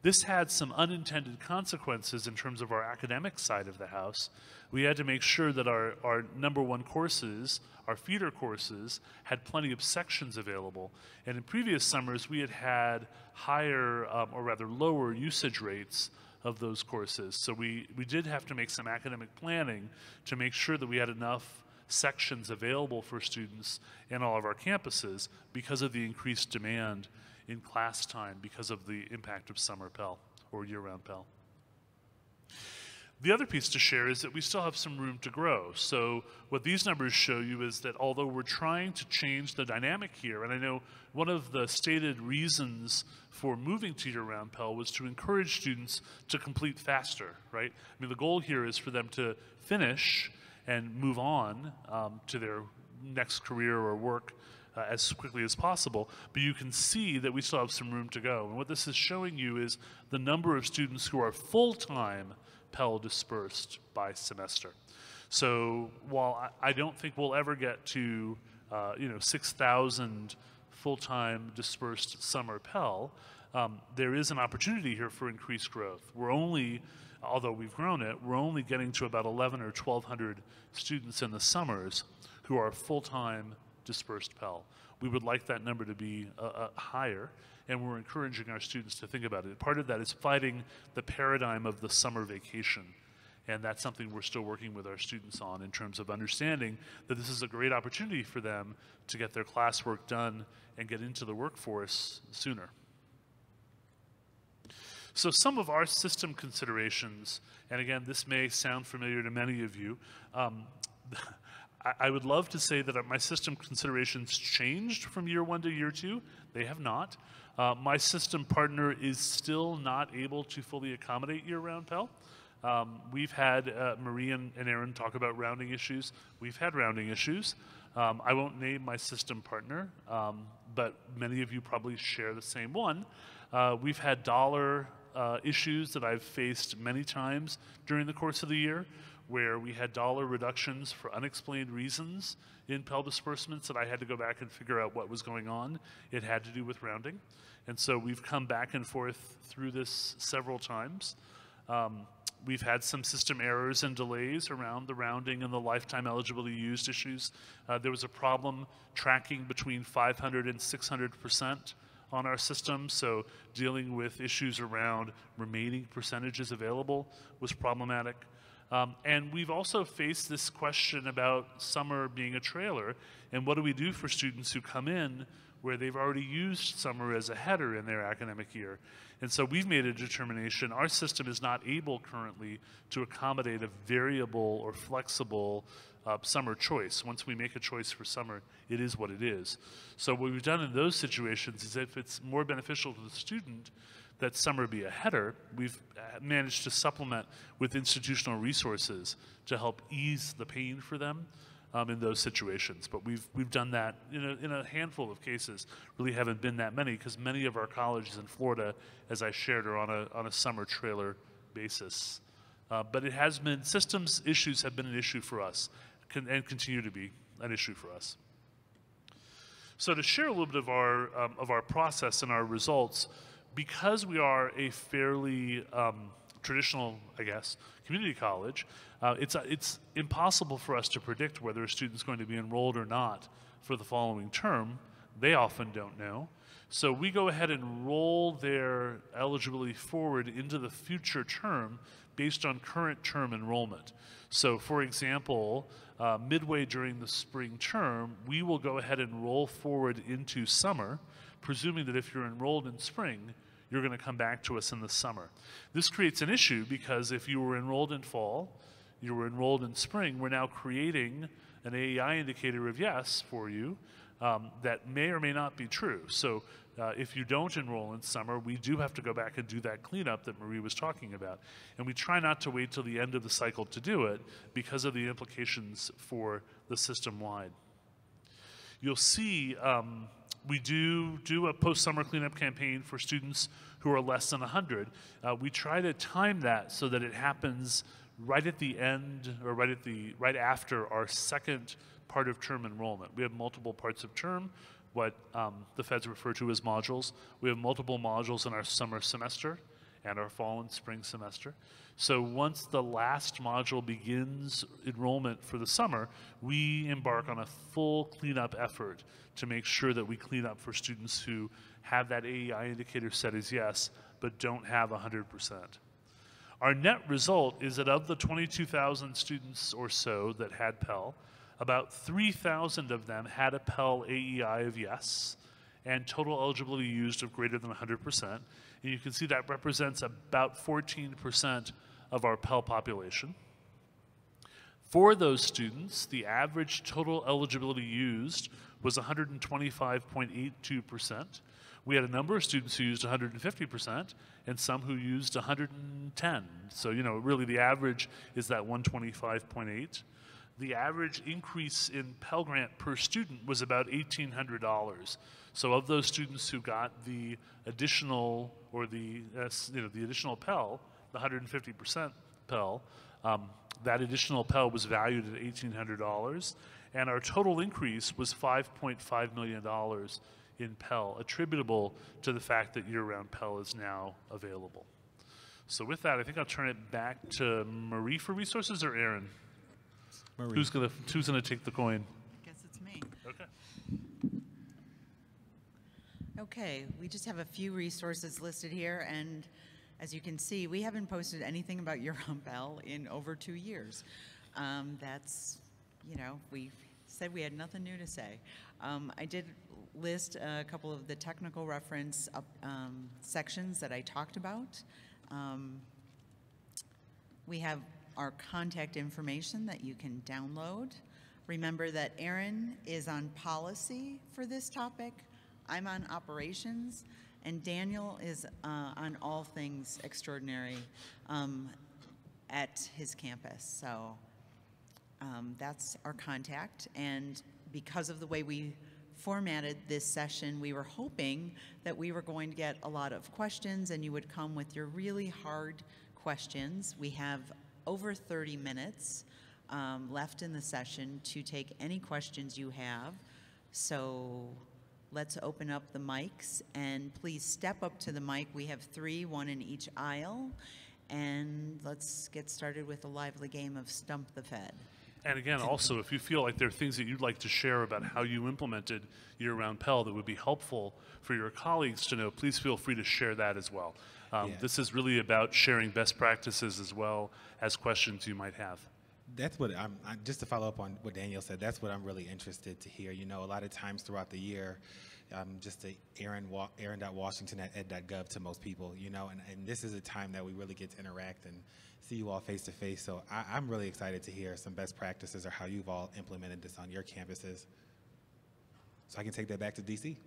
This had some unintended consequences in terms of our academic side of the house. We had to make sure that our number one courses, our feeder courses, had plenty of sections available. And in previous summers, we had higher, or rather lower usage rates of those courses. So we did have to make some academic planning to make sure that we had enough sections available for students in all of our campuses because of the increased demand in class time because of the impact of summer Pell or year-round Pell. The other piece to share is that we still have some room to grow. So what these numbers show you is that although we're trying to change the dynamic here, and I know one of the stated reasons for moving to year-round Pell was to encourage students to complete faster, right? I mean, the goal here is for them to finish and move on to their next career or work as quickly as possible, but you can see that we still have some room to go. And what this is showing you is the number of students who are full-time Pell dispersed by semester. So while I don't think we'll ever get to 6,000 full-time dispersed summer Pell, there is an opportunity here for increased growth. We're only, although we've grown it, we're only getting to about 1,100 or 1,200 students in the summers who are full-time dispersed Pell. We would like that number to be higher, and we're encouraging our students to think about it. Part of that is fighting the paradigm of the summer vacation, and that's something we're still working with our students on in terms of understanding that this is a great opportunity for them to get their classwork done and get into the workforce sooner. So some of our system considerations, and again, this may sound familiar to many of you, I would love to say that my system considerations changed from year one to year two. They have not. My system partner is still not able to fully accommodate year-round Pell. We've had Marie and Aaron talk about rounding issues. We've had rounding issues. I won't name my system partner, but many of you probably share the same one. We've had dollar issues that I've faced many times during the course of the year, where we had dollar reductions for unexplained reasons in Pell disbursements that I had to go back and figure out what was going on. It had to do with rounding. And so we've come back and forth through this several times. We've had some system errors and delays around the rounding and the lifetime eligibility used issues. There was a problem tracking between 500 and 600% on our system, so dealing with issues around remaining percentages available was problematic. And we've also faced this question about summer being a trailer, and what do we do for students who come in where they've already used summer as a header in their academic year. And so we've made a determination. Our system is not able currently to accommodate a variable or flexible summer choice. Once we make a choice for summer, it is what it is. So what we've done in those situations is if it's more beneficial to the student that summer be a header, we've managed to supplement with institutional resources to help ease the pain for them in those situations. But we've done that in a handful of cases. Really haven't been that many, because many of our colleges in Florida, as I shared, are on a summer trailer basis. But it has been, systems issues have been an issue for us and continue to be an issue for us. So to share a little bit of our process and our results, because we are a fairly traditional, I guess, community college, it's impossible for us to predict whether a student's going to be enrolled or not for the following term. They often don't know. So we go ahead and roll their eligibility forward into the future term based on current term enrollment. So for example, midway during the spring term, we will go ahead and roll forward into summer, presuming that if you're enrolled in spring, you're going to come back to us in the summer. This creates an issue because if you were enrolled in fall, you were enrolled in spring, we're now creating an EEI indicator of yes for you that may or may not be true. So if you don't enroll in summer, we do have to go back and do that cleanup that Marie was talking about. And we try not to wait till the end of the cycle to do it because of the implications for the system-wide. You'll see we do a post-summer cleanup campaign for students who are less than 100. We try to time that so that it happens right at the end, or right after our second part of term enrollment. We have multiple parts of term, what the feds refer to as modules. We have multiple modules in our summer semester, and our fall and spring semester. So once the last module begins enrollment for the summer, we embark on a full cleanup effort to make sure that we clean up for students who have that AEI indicator set as yes, but don't have 100%. Our net result is that of the 22,000 students or so that had Pell, about 3,000 of them had a Pell AEI of yes, and total eligibility used of greater than 100%. And you can see that represents about 14% of our Pell population. For those students, the average total eligibility used was 125.82%. We had a number of students who used 150% and some who used 110. So, really the average is that 125.8. The average increase in Pell Grant per student was about $1,800. So of those students who got the additional, or the additional Pell, the 150% Pell, that additional Pell was valued at $1,800, and our total increase was $5.5 million in Pell, attributable to the fact that year-round Pell is now available. So with that, I think I'll turn it back to Marie for resources, or Aaron? Marie. Who's gonna take the coin? I guess it's me. Okay. Okay, we just have a few resources listed here, and as you can see, we haven't posted anything about year-round Pell in over 2 years. That's, we said we had nothing new to say. I did list a couple of the technical reference sections that I talked about. We have our contact information that you can download. Remember that Aaron is on policy for this topic, I'm on operations, and Daniel is on all things extraordinary at his campus. So that's our contact, and because of the way we formatted this session, we were hoping that we were going to get a lot of questions and you would come with your really hard questions. We have over 30 minutes left in the session to take any questions you have. So let's open up the mics, and please step up to the mic. We have 3, 1 in each aisle, and let's get started with a lively game of Stump the Fed. And again, also, if you feel like there are things that you'd like to share about how you implemented year-round Pell that would be helpful for your colleagues to know, please feel free to share that as well. This is really about sharing best practices as well as questions you might have. That's what just to follow up on what Daniel said, that's what I'm really interested to hear. A lot of times throughout the year, just a aaron.washington@ed.gov to most people, and this is a time that we really get to interact and see you all face to face. So I'm really excited to hear some best practices or how you've all implemented this on your campuses. So I can take that back to DC.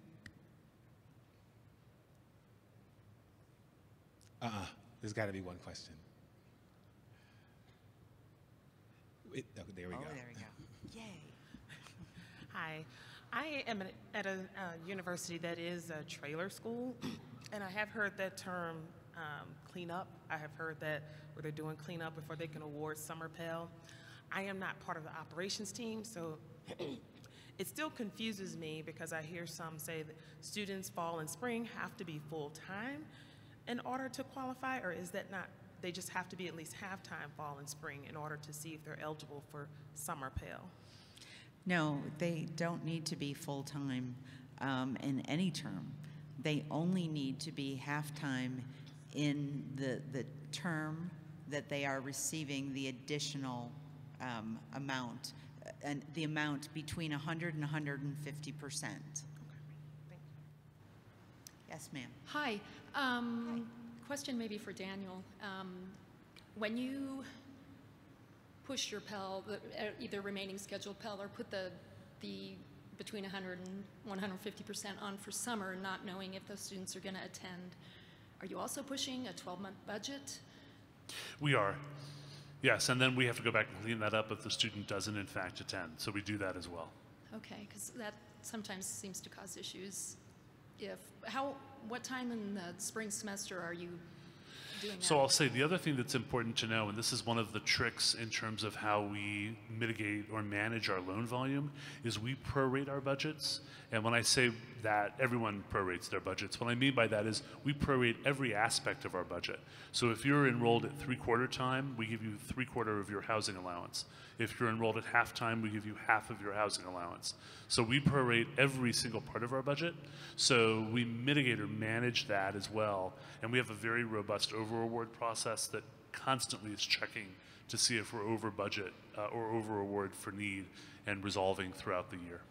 There's got to be one question. There we go. Oh, there we go. Yay. Hi. I am at a university that is a trailer school, and I have heard that term cleanup. I have heard that where they're doing cleanup before they can award summer Pell. I am not part of the operations team, so it still confuses me because I hear some say that students fall and spring have to be full-time in order to qualify, or is that not, they just have to be at least half-time fall and spring in order to see if they're eligible for summer Pell? No, they don't need to be full-time in any term. They only need to be half-time in the term that they are receiving the additional amount, and the amount between 100 and 150%. Yes, ma'am. Hi. Question maybe for Daniel. When you push your Pell, either remaining scheduled Pell, or put the between 100 and 150% on for summer, not knowing if those students are going to attend, are you also pushing a 12-month budget? We are. Yes, and then we have to go back and clean that up if the student doesn't in fact attend. So we do that as well. Okay, because that sometimes seems to cause issues. What time in the spring semester are you doing that? So I'll say the other thing that's important to know, and this is one of the tricks in terms of how we mitigate or manage our loan volume, is we prorate our budgets. And when I say that, everyone prorates their budgets. What I mean by that is we prorate every aspect of our budget. So if you're enrolled at 3/4 time, we give you 3/4 of your housing allowance. If you're enrolled at half time, we give you half of your housing allowance. So we prorate every single part of our budget. So we mitigate or manage that as well. And we have a very robust over award process that constantly is checking to see if we're over budget or over award for need and resolving throughout the year.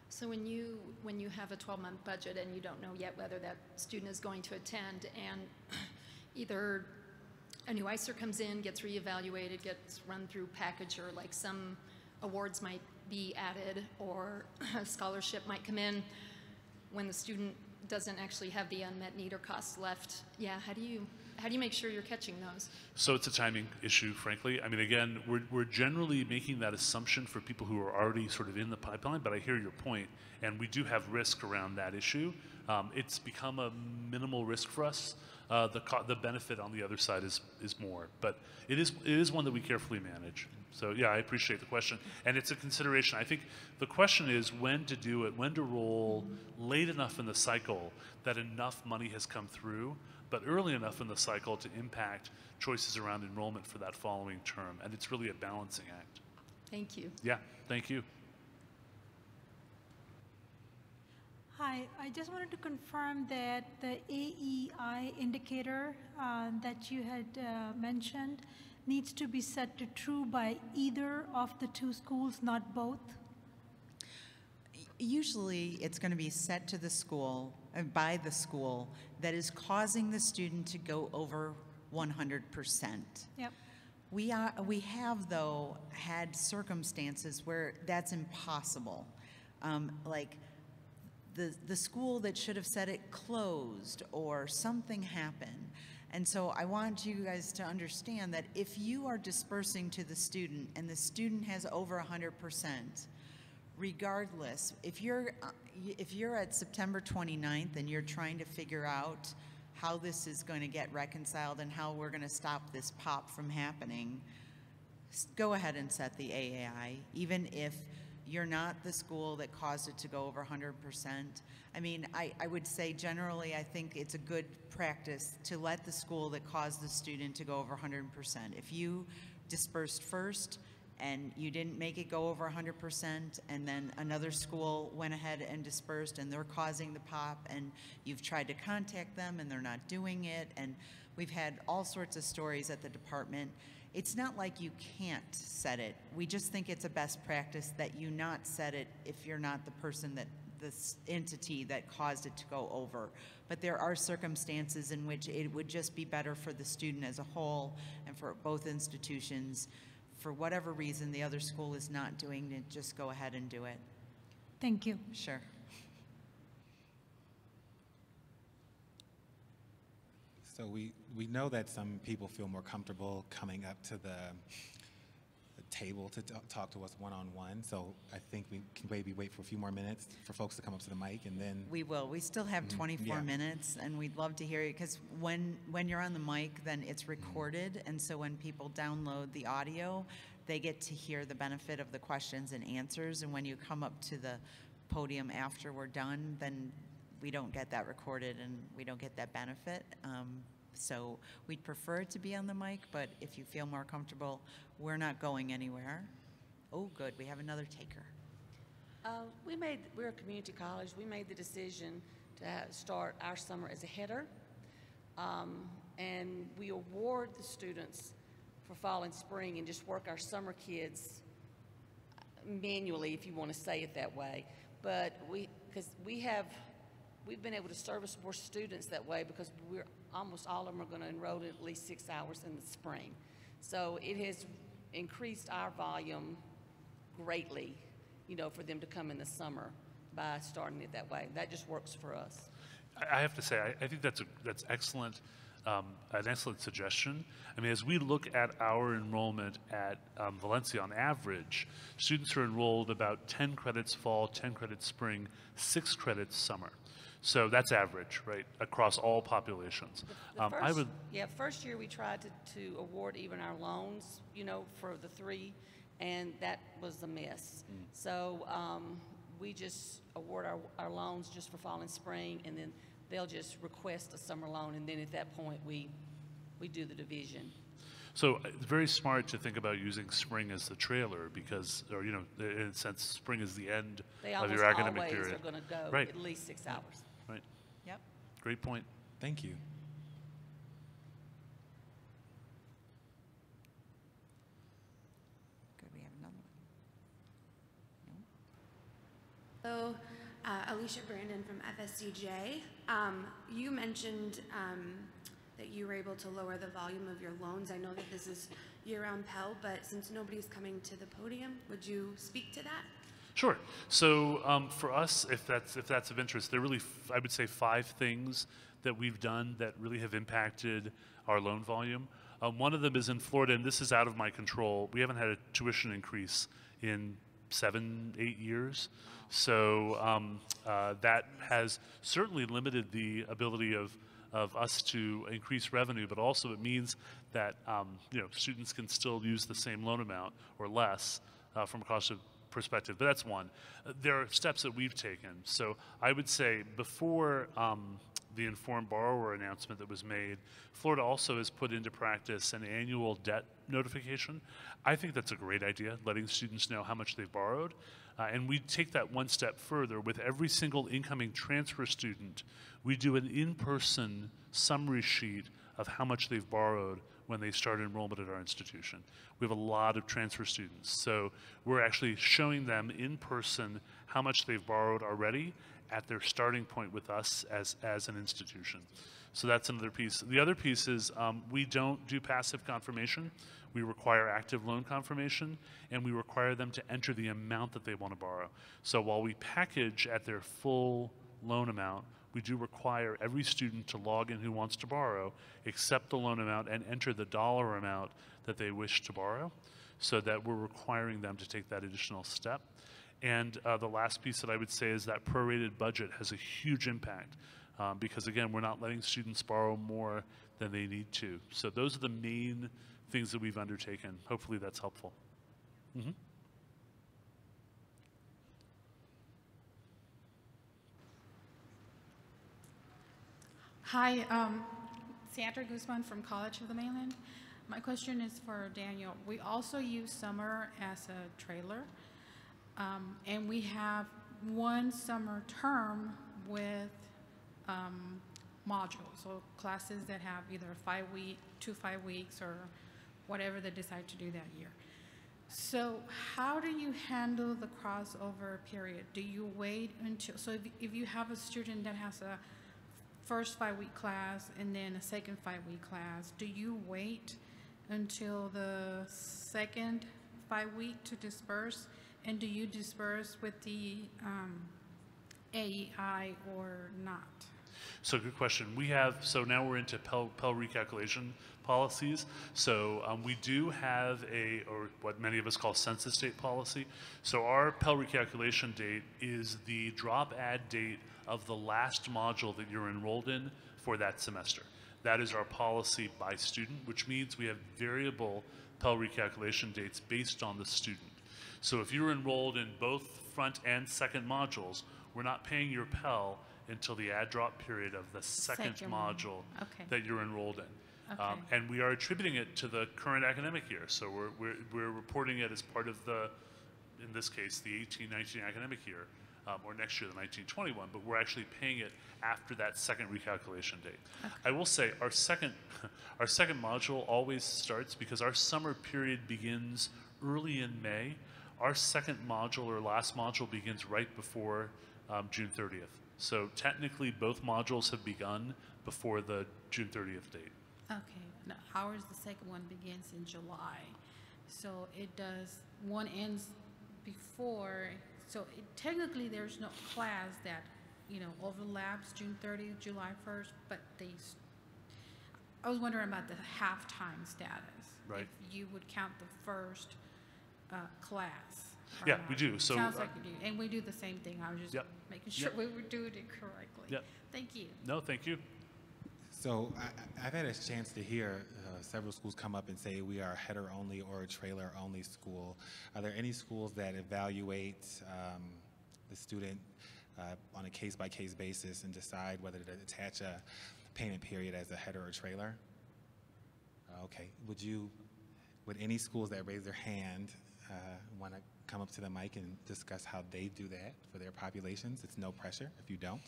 So when you have a 12-month budget and you don't know yet whether that student is going to attend, and either a new ICER comes in, gets reevaluated, gets run through package, or like some awards might be added, or a scholarship might come in when the student doesn't actually have the unmet need or costs left. Yeah, how do you make sure you're catching those? So it's a timing issue, frankly. I mean, again, we're generally making that assumption for people who are already sort of in the pipeline, but I hear your point, and we do have risk around that issue. It's become a minimal risk for us. The benefit on the other side is more, but it is one that we carefully manage. So yeah, I appreciate the question, and it's a consideration. I think the question is when to do it, when to roll late enough in the cycle that enough money has come through, but early enough in the cycle to impact choices around enrollment for that following term, and it's really a balancing act. Thank you. Yeah, thank you. Hi, I just wanted to confirm that the EEI indicator that you had mentioned needs to be set to true by either of the two schools, not both? Usually, it's going to be set to the school, by the school, that is causing the student to go over 100%. Yep. We have, though, had circumstances where that's impossible. Like the school that should have said it closed or something happened. And so I want you guys to understand that if you are dispersing to the student and the student has over 100%, regardless, if you're at September 29th and you're trying to figure out how this is going to get reconciled and how we're going to stop this pop from happening, go ahead and set the AAI, even if you're not the school that caused it to go over 100%. I mean, I would say generally I think it's a good practice to let the school that caused the student to go over 100%. If you dispersed first and you didn't make it go over 100%, and then another school went ahead and dispersed and they're causing the pop, and you've tried to contact them and they're not doing it, and we've had all sorts of stories at the department. It's not like you can't set it. We just think it's a best practice that you not set it if you're not the person that this entity that caused it to go over. But there are circumstances in which it would just be better for the student as a whole and for both institutions. For whatever reason the other school is not doing it, just go ahead and do it. Thank you. Sure. So we know that some people feel more comfortable coming up to the table to talk to us one-on-one. So I think we can maybe wait for a few more minutes for folks to come up to the mic, and then We will. We still have 24 minutes, and we'd love to hear you, because when you're on the mic, then it's recorded, and so when people download the audio, they get to hear the benefit of the questions and answers, and when you come up to the podium after we're done, then we don't get that recorded and we don't get that benefit. So we'd prefer it to be on the mic, but if you feel more comfortable, we're not going anywhere. Oh, good. We have another taker. We're a community college. We made the decision to start our summer as a header, and we award the students for fall and spring and just work our summer kids manually, if you want to say it that way. But we've been able to service more students that way because almost all of them are going to enroll in at least 6 hours in the spring. So it has increased our volume greatly, for them to come in the summer by starting it that way. That just works for us. I have to say, I think that's excellent, an excellent suggestion. I mean, as we look at our enrollment at Valencia on average, students are enrolled about 10 credits fall, 10 credits spring, 6 credits summer. So that's average, right, across all populations. First year we tried to award even our loans, for the 3, and that was a miss. So we just award our loans just for fall and spring, and then they'll just request a summer loan, and then at that point we do the division. So it's very smart to think about using spring as the trailer because, in a sense, spring is the end of your academic period. They almost always are going to go right. at least 6 hours. Right. Yep. Great point. Thank you. Good, we have another one. So, Alicia Brandon from FSCJ. You mentioned that you were able to lower the volume of your loans. I know that this is year-round Pell, but since nobody's coming to the podium, would you speak to that? Sure. So for us, if that's of interest, there are really, I would say, 5 things that we've done that really have impacted our loan volume. One of them is in Florida, and this is out of my control. We haven't had a tuition increase in 7, 8 years. So that has certainly limited the ability of us to increase revenue, but also it means that students can still use the same loan amount or less from a cost of perspective. But that's one. There are steps that we've taken. So I would say before the informed borrower announcement that was made, Florida also has put into practice an annual debt notification. I think that's a great idea, letting students know how much they've borrowed. And we take that one step further. With every single incoming transfer student, we do an in-person summary sheet of how much they've borrowed when they start enrollment at our institution. We have a lot of transfer students, so we're actually showing them in person how much they've borrowed already at their starting point with us as an institution. So that's another piece. The other piece is we don't do passive confirmation. We require active loan confirmation, and we require them to enter the amount that they want to borrow. So while we package at their full loan amount, we do require every student to log in who wants to borrow, accept the loan amount, and enter the dollar amount that they wish to borrow, so that we're requiring them to take that additional step. And the last piece that I would say is that prorated budget has a huge impact because, again, we're not letting students borrow more than they need to. So those are the main things that we've undertaken. Hopefully that's helpful. Mm-hmm. Hi, Sandra Guzman from College of the Mainland. My question is for Daniel. We also use summer as a trailer, and we have one summer term with modules, so classes that have either 2 5 weeks, or whatever they decide to do that year. So how do you handle the crossover period? Do you wait until, so if you have a student that has a first 5-week class and then a second 5-week class, do you wait until the second 5-week to disperse? And do you disperse with the AEI or not? So good question. So now we're into Pell recalculation policies. So we do have or what many of us call census date policy. So our Pell recalculation date is the drop add date of the last module that you're enrolled in for that semester. That is our policy by student, which means we have variable Pell recalculation dates based on the student. So if you're enrolled in both front and second modules, we're not paying your Pell until the add drop period of the second module that you're enrolled in. Okay. And we are attributing it to the current academic year. So we're reporting it as part of in this case, the 18-19 academic year, or next year, the 19-21, but we're actually paying it after that second recalculation date. Okay. I will say our second module always starts because our summer period begins early in May. Our second module or last module begins right before June 30th. So technically both modules have begun before the June 30th date. Okay, now ours, the second one begins in July. So one ends before, so technically there's no class that, overlaps June 30th, July 1st, but I was wondering about the halftime status. Right. If you would count the first class. or Yeah, not? we do. So, Sounds like you do, and we do the same thing. I was just Yep. making sure Yep. we were doing it correctly. Yep. Thank you. No, thank you. So I've had a chance to hear several schools come up and say we are a header-only or a trailer-only school. Are there any schools that evaluate the student on a case-by-case basis and decide whether to attach a payment period as a header or trailer? Okay. Would any schools that raise their hand want to come up to the mic and discuss how they do that for their populations? It's no pressure if you don't.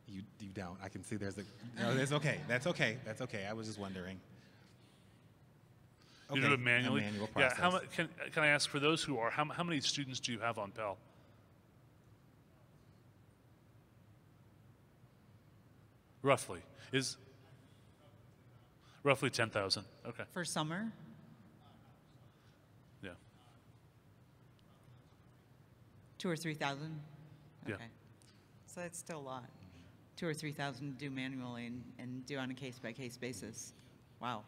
You don't. I can see there's a. No, that's okay. That's okay. That's okay. I was just wondering. You do it manually? A manual Yeah. process. Can I ask for those who are, how many students do you have on Pell? Roughly. Is roughly 10,000. Okay. For summer? Yeah. 2,000 or 3,000? Yeah. Okay. So that's still a lot. 2,000 or 3,000 to do manually and do on a case-by-case basis. Wow.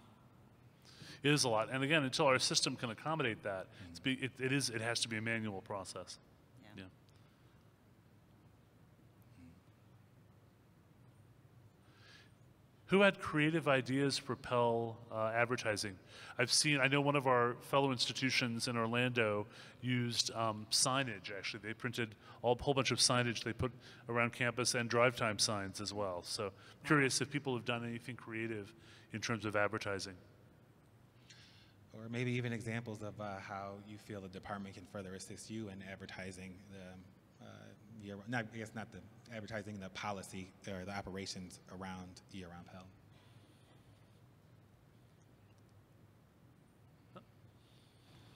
It is a lot. And again, until our system can accommodate that, it has to be a manual process. Yeah. Yeah. Who had creative ideas for Pell advertising? I know one of our fellow institutions in Orlando used signage, actually. They printed a whole bunch of signage they put around campus and drive time signs as well. So curious if people have done anything creative in terms of advertising. Or maybe even examples of how you feel the department can further assist you in advertising the I guess not the advertising, the policy or the operations around year-round Pell.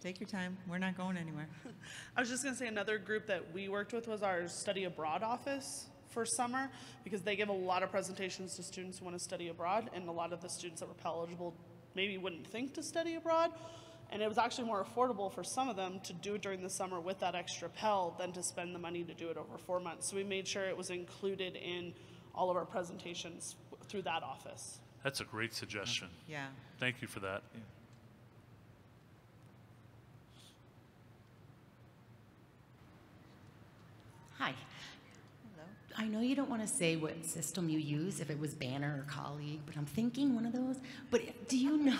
Take your time. We're not going anywhere. I was just going to say another group that we worked with was our study abroad office for summer, because they give a lot of presentations to students who want to study abroad, and a lot of the students that were Pell eligible maybe wouldn't think to study abroad. And it was actually more affordable for some of them to do it during the summer with that extra Pell than to spend the money to do it over 4 months. So we made sure it was included in all of our presentations through that office. That's a great suggestion. Yeah. Thank you for that. Yeah. Hi. Hello. I know you don't want to say what system you use, if it was Banner or Colleague, but I'm thinking one of those. But do you know,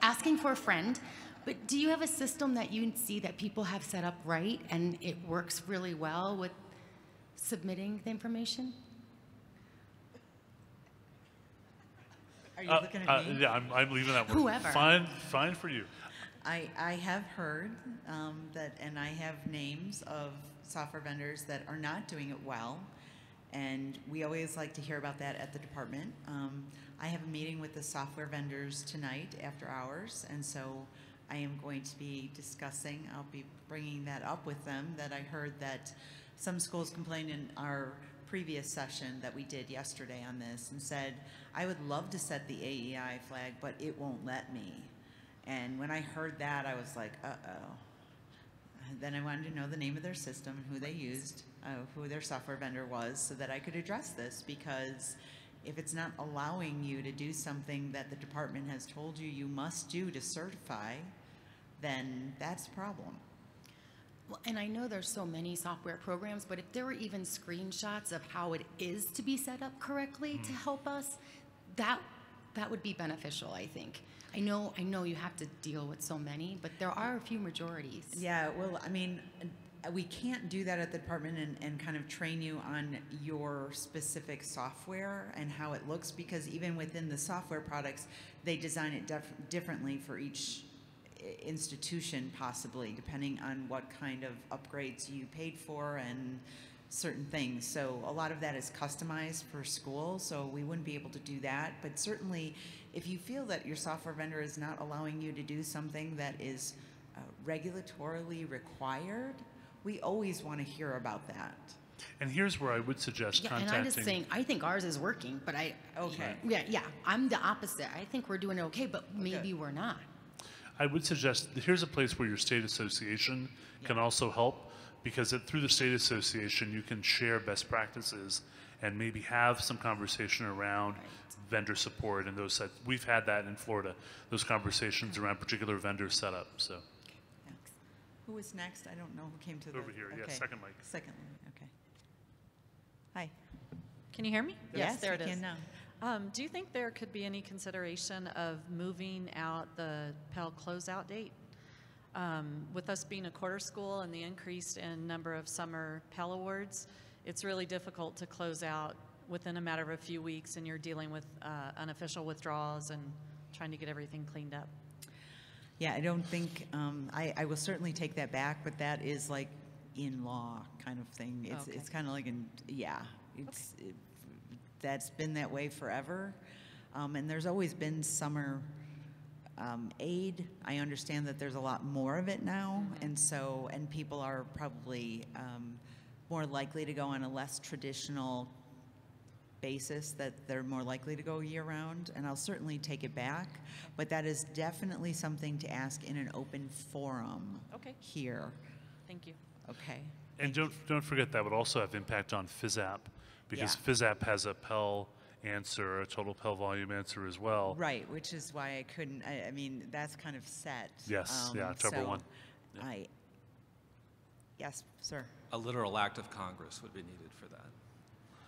asking for a friend, but do you have a system that you see that people have set up right and it works really well with submitting the information? Are you looking at me? Yeah, I'm leaving that one. Whoever. Fine for you. I have heard that, and I have names of software vendors that are not doing it well, and we always like to hear about that at the department. I have a meeting with the software vendors tonight after hours, and so I am going to be discussing, I'll be bringing that up with them, that I heard that some schools complained in our previous session that we did yesterday on this and said, I would love to set the AEI flag, but it won't let me. And when I heard that, I was like, uh-oh. Then I wanted to know the name of their system and who they used, who their software vendor was, so that I could address this, because if it's not allowing you to do something that the department has told you you must do to certify, then that's a problem. Well, and I know there's so many software programs, but if there were even screenshots of how it is to be set up correctly to help us, that would be beneficial, I think. I know you have to deal with so many, but there are a few majorities. Yeah, well, I mean, we can't do that at the department and kind of train you on your specific software and how it looks, because even within the software products, they design it differently for each institution, possibly, depending on what kind of upgrades you paid for and certain things. So a lot of that is customized for school, so we wouldn't be able to do that. But certainly, if you feel that your software vendor is not allowing you to do something that is regulatorily required, we always want to hear about that. And here's where I would suggest contacting. And I'm just saying, I think ours is working, but Okay. Yeah, I'm the opposite. I think we're doing okay, but maybe we're not. I would suggest here's a place where your state association can also help, because through the state association you can share best practices and maybe have some conversation around vendor support and those sets. We've had that in Florida, those conversations around particular vendor setup. So, Thanks. Who was next? I don't know who came to the. Over here, yeah, second mic. Second line, okay. Hi. Can you hear me? Yes, there it you is. can now. Do you think there could be any consideration of moving out the Pell closeout date? With us being a quarter school and the increase in number of summer Pell awards, it's really difficult to close out within a matter of a few weeks, and you're dealing with unofficial withdrawals and trying to get everything cleaned up. Yeah, I don't think, I will certainly take that back, but that is like in law kind of thing. It's, Okay. it's kind of like that's been that way forever. And there's always been summer aid. I understand that there's a lot more of it now, and people are probably more likely to go on a less traditional basis, that they're more likely to go year-round, and I'll certainly take it back, but that is definitely something to ask in an open forum here. Thank you. Okay. And don't forget that would also have impact on FSAP, because FSAP has a Pell answer, a total Pell volume answer as well. Right, which is why I couldn't, I mean, that's kind of set. Yes, yeah, October 1. Yes, sir. A literal act of Congress would be needed for that.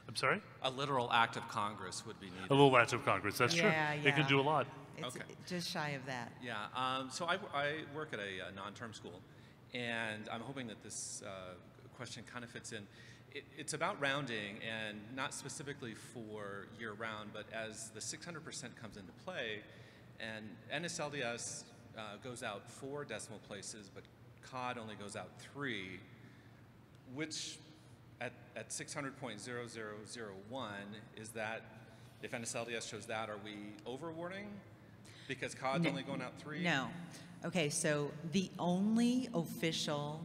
I'm sorry? A literal act of Congress would be needed. A little act of Congress, that's true. Yeah, It can do a lot. It's just shy of that. Yeah, so I work at a non-term school, and I'm hoping that this question kind of fits in. It's about rounding, and not specifically for year-round, but as the 600% comes into play, and NSLDS goes out 4 decimal places, but COD only goes out 3, which at 600.0001, is that, if NSLDS shows that, are we over-awarding? Because COD's only going out 3? No. Okay, so the only official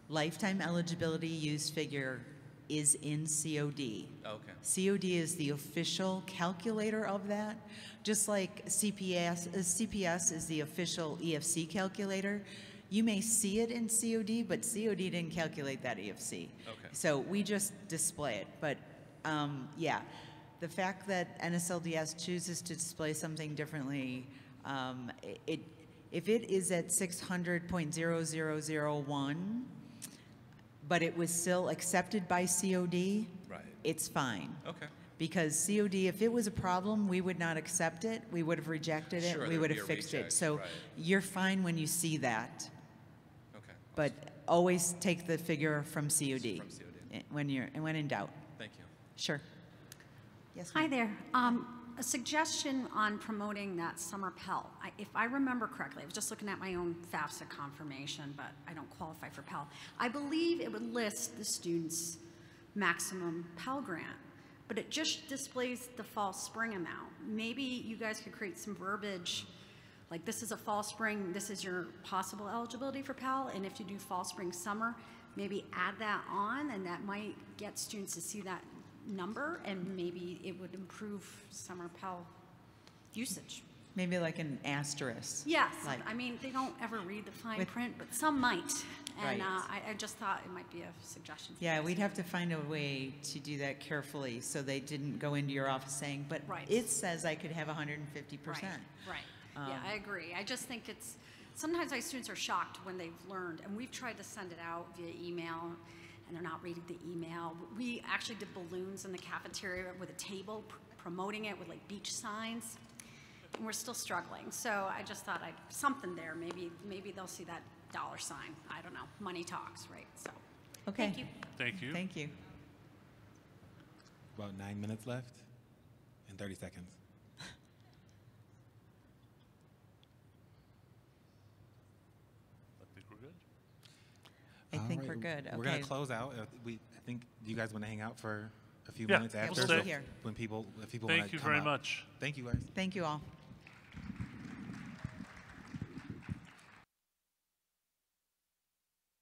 lifetime eligibility use figure is in COD. Okay. COD is the official calculator of that, just like CPS is the official EFC calculator. You may see it in COD, but COD didn't calculate that EFC. Okay. So we just display it. But yeah, the fact that NSLDS chooses to display something differently, if it is at 600.0001, but it was still accepted by COD, right, it's fine. Okay. Because COD, if it was a problem, we would not accept it. We would have rejected it. Sure, We there would would have be a fixed reject, it. So right. you're fine when you see that. Okay. But always take the figure from COD, From COD. when in doubt. Thank you. Sure. Yes. Hi ma'am. there. A suggestion on promoting that summer Pell. If I remember correctly, I was just looking at my own FAFSA confirmation, but I don't qualify for Pell. I believe it would list the student's maximum Pell grant, but it just displays the fall spring amount. Maybe you guys could create some verbiage, like this is a fall spring, this is your possible eligibility for Pell, and if you do fall spring summer, maybe add that on, and that might get students to see that number, and maybe it would improve summer Pell usage. Maybe like an asterisk. Yes, Like, I mean, they don't ever read the fine With- print, but some might. And Right. I just thought it might be a suggestion. For you yeah, guys. we'd have to find a way to do that carefully so they didn't go into your office saying, but Right. it says I could have 150%. Right. Yeah, I agree. I just think it's, sometimes my students are shocked when they've learned, and we've tried to send it out via email, and they're not reading the email. We actually did balloons in the cafeteria with a table promoting it with like beach signs, and we're still struggling. So I just thought something there. Maybe they'll see that dollar sign. I don't know. Money talks, right? So Okay. thank you. Thank you. Thank you. About 9 minutes left and 30 seconds. I think we're good. I think All we're right, good. We're Okay. going to close out. I think you guys want to hang out for a few Yeah, minutes we'll after. stay. so Here. When people, if people Thank want to you come very up. much. Thank you guys. Thank you all.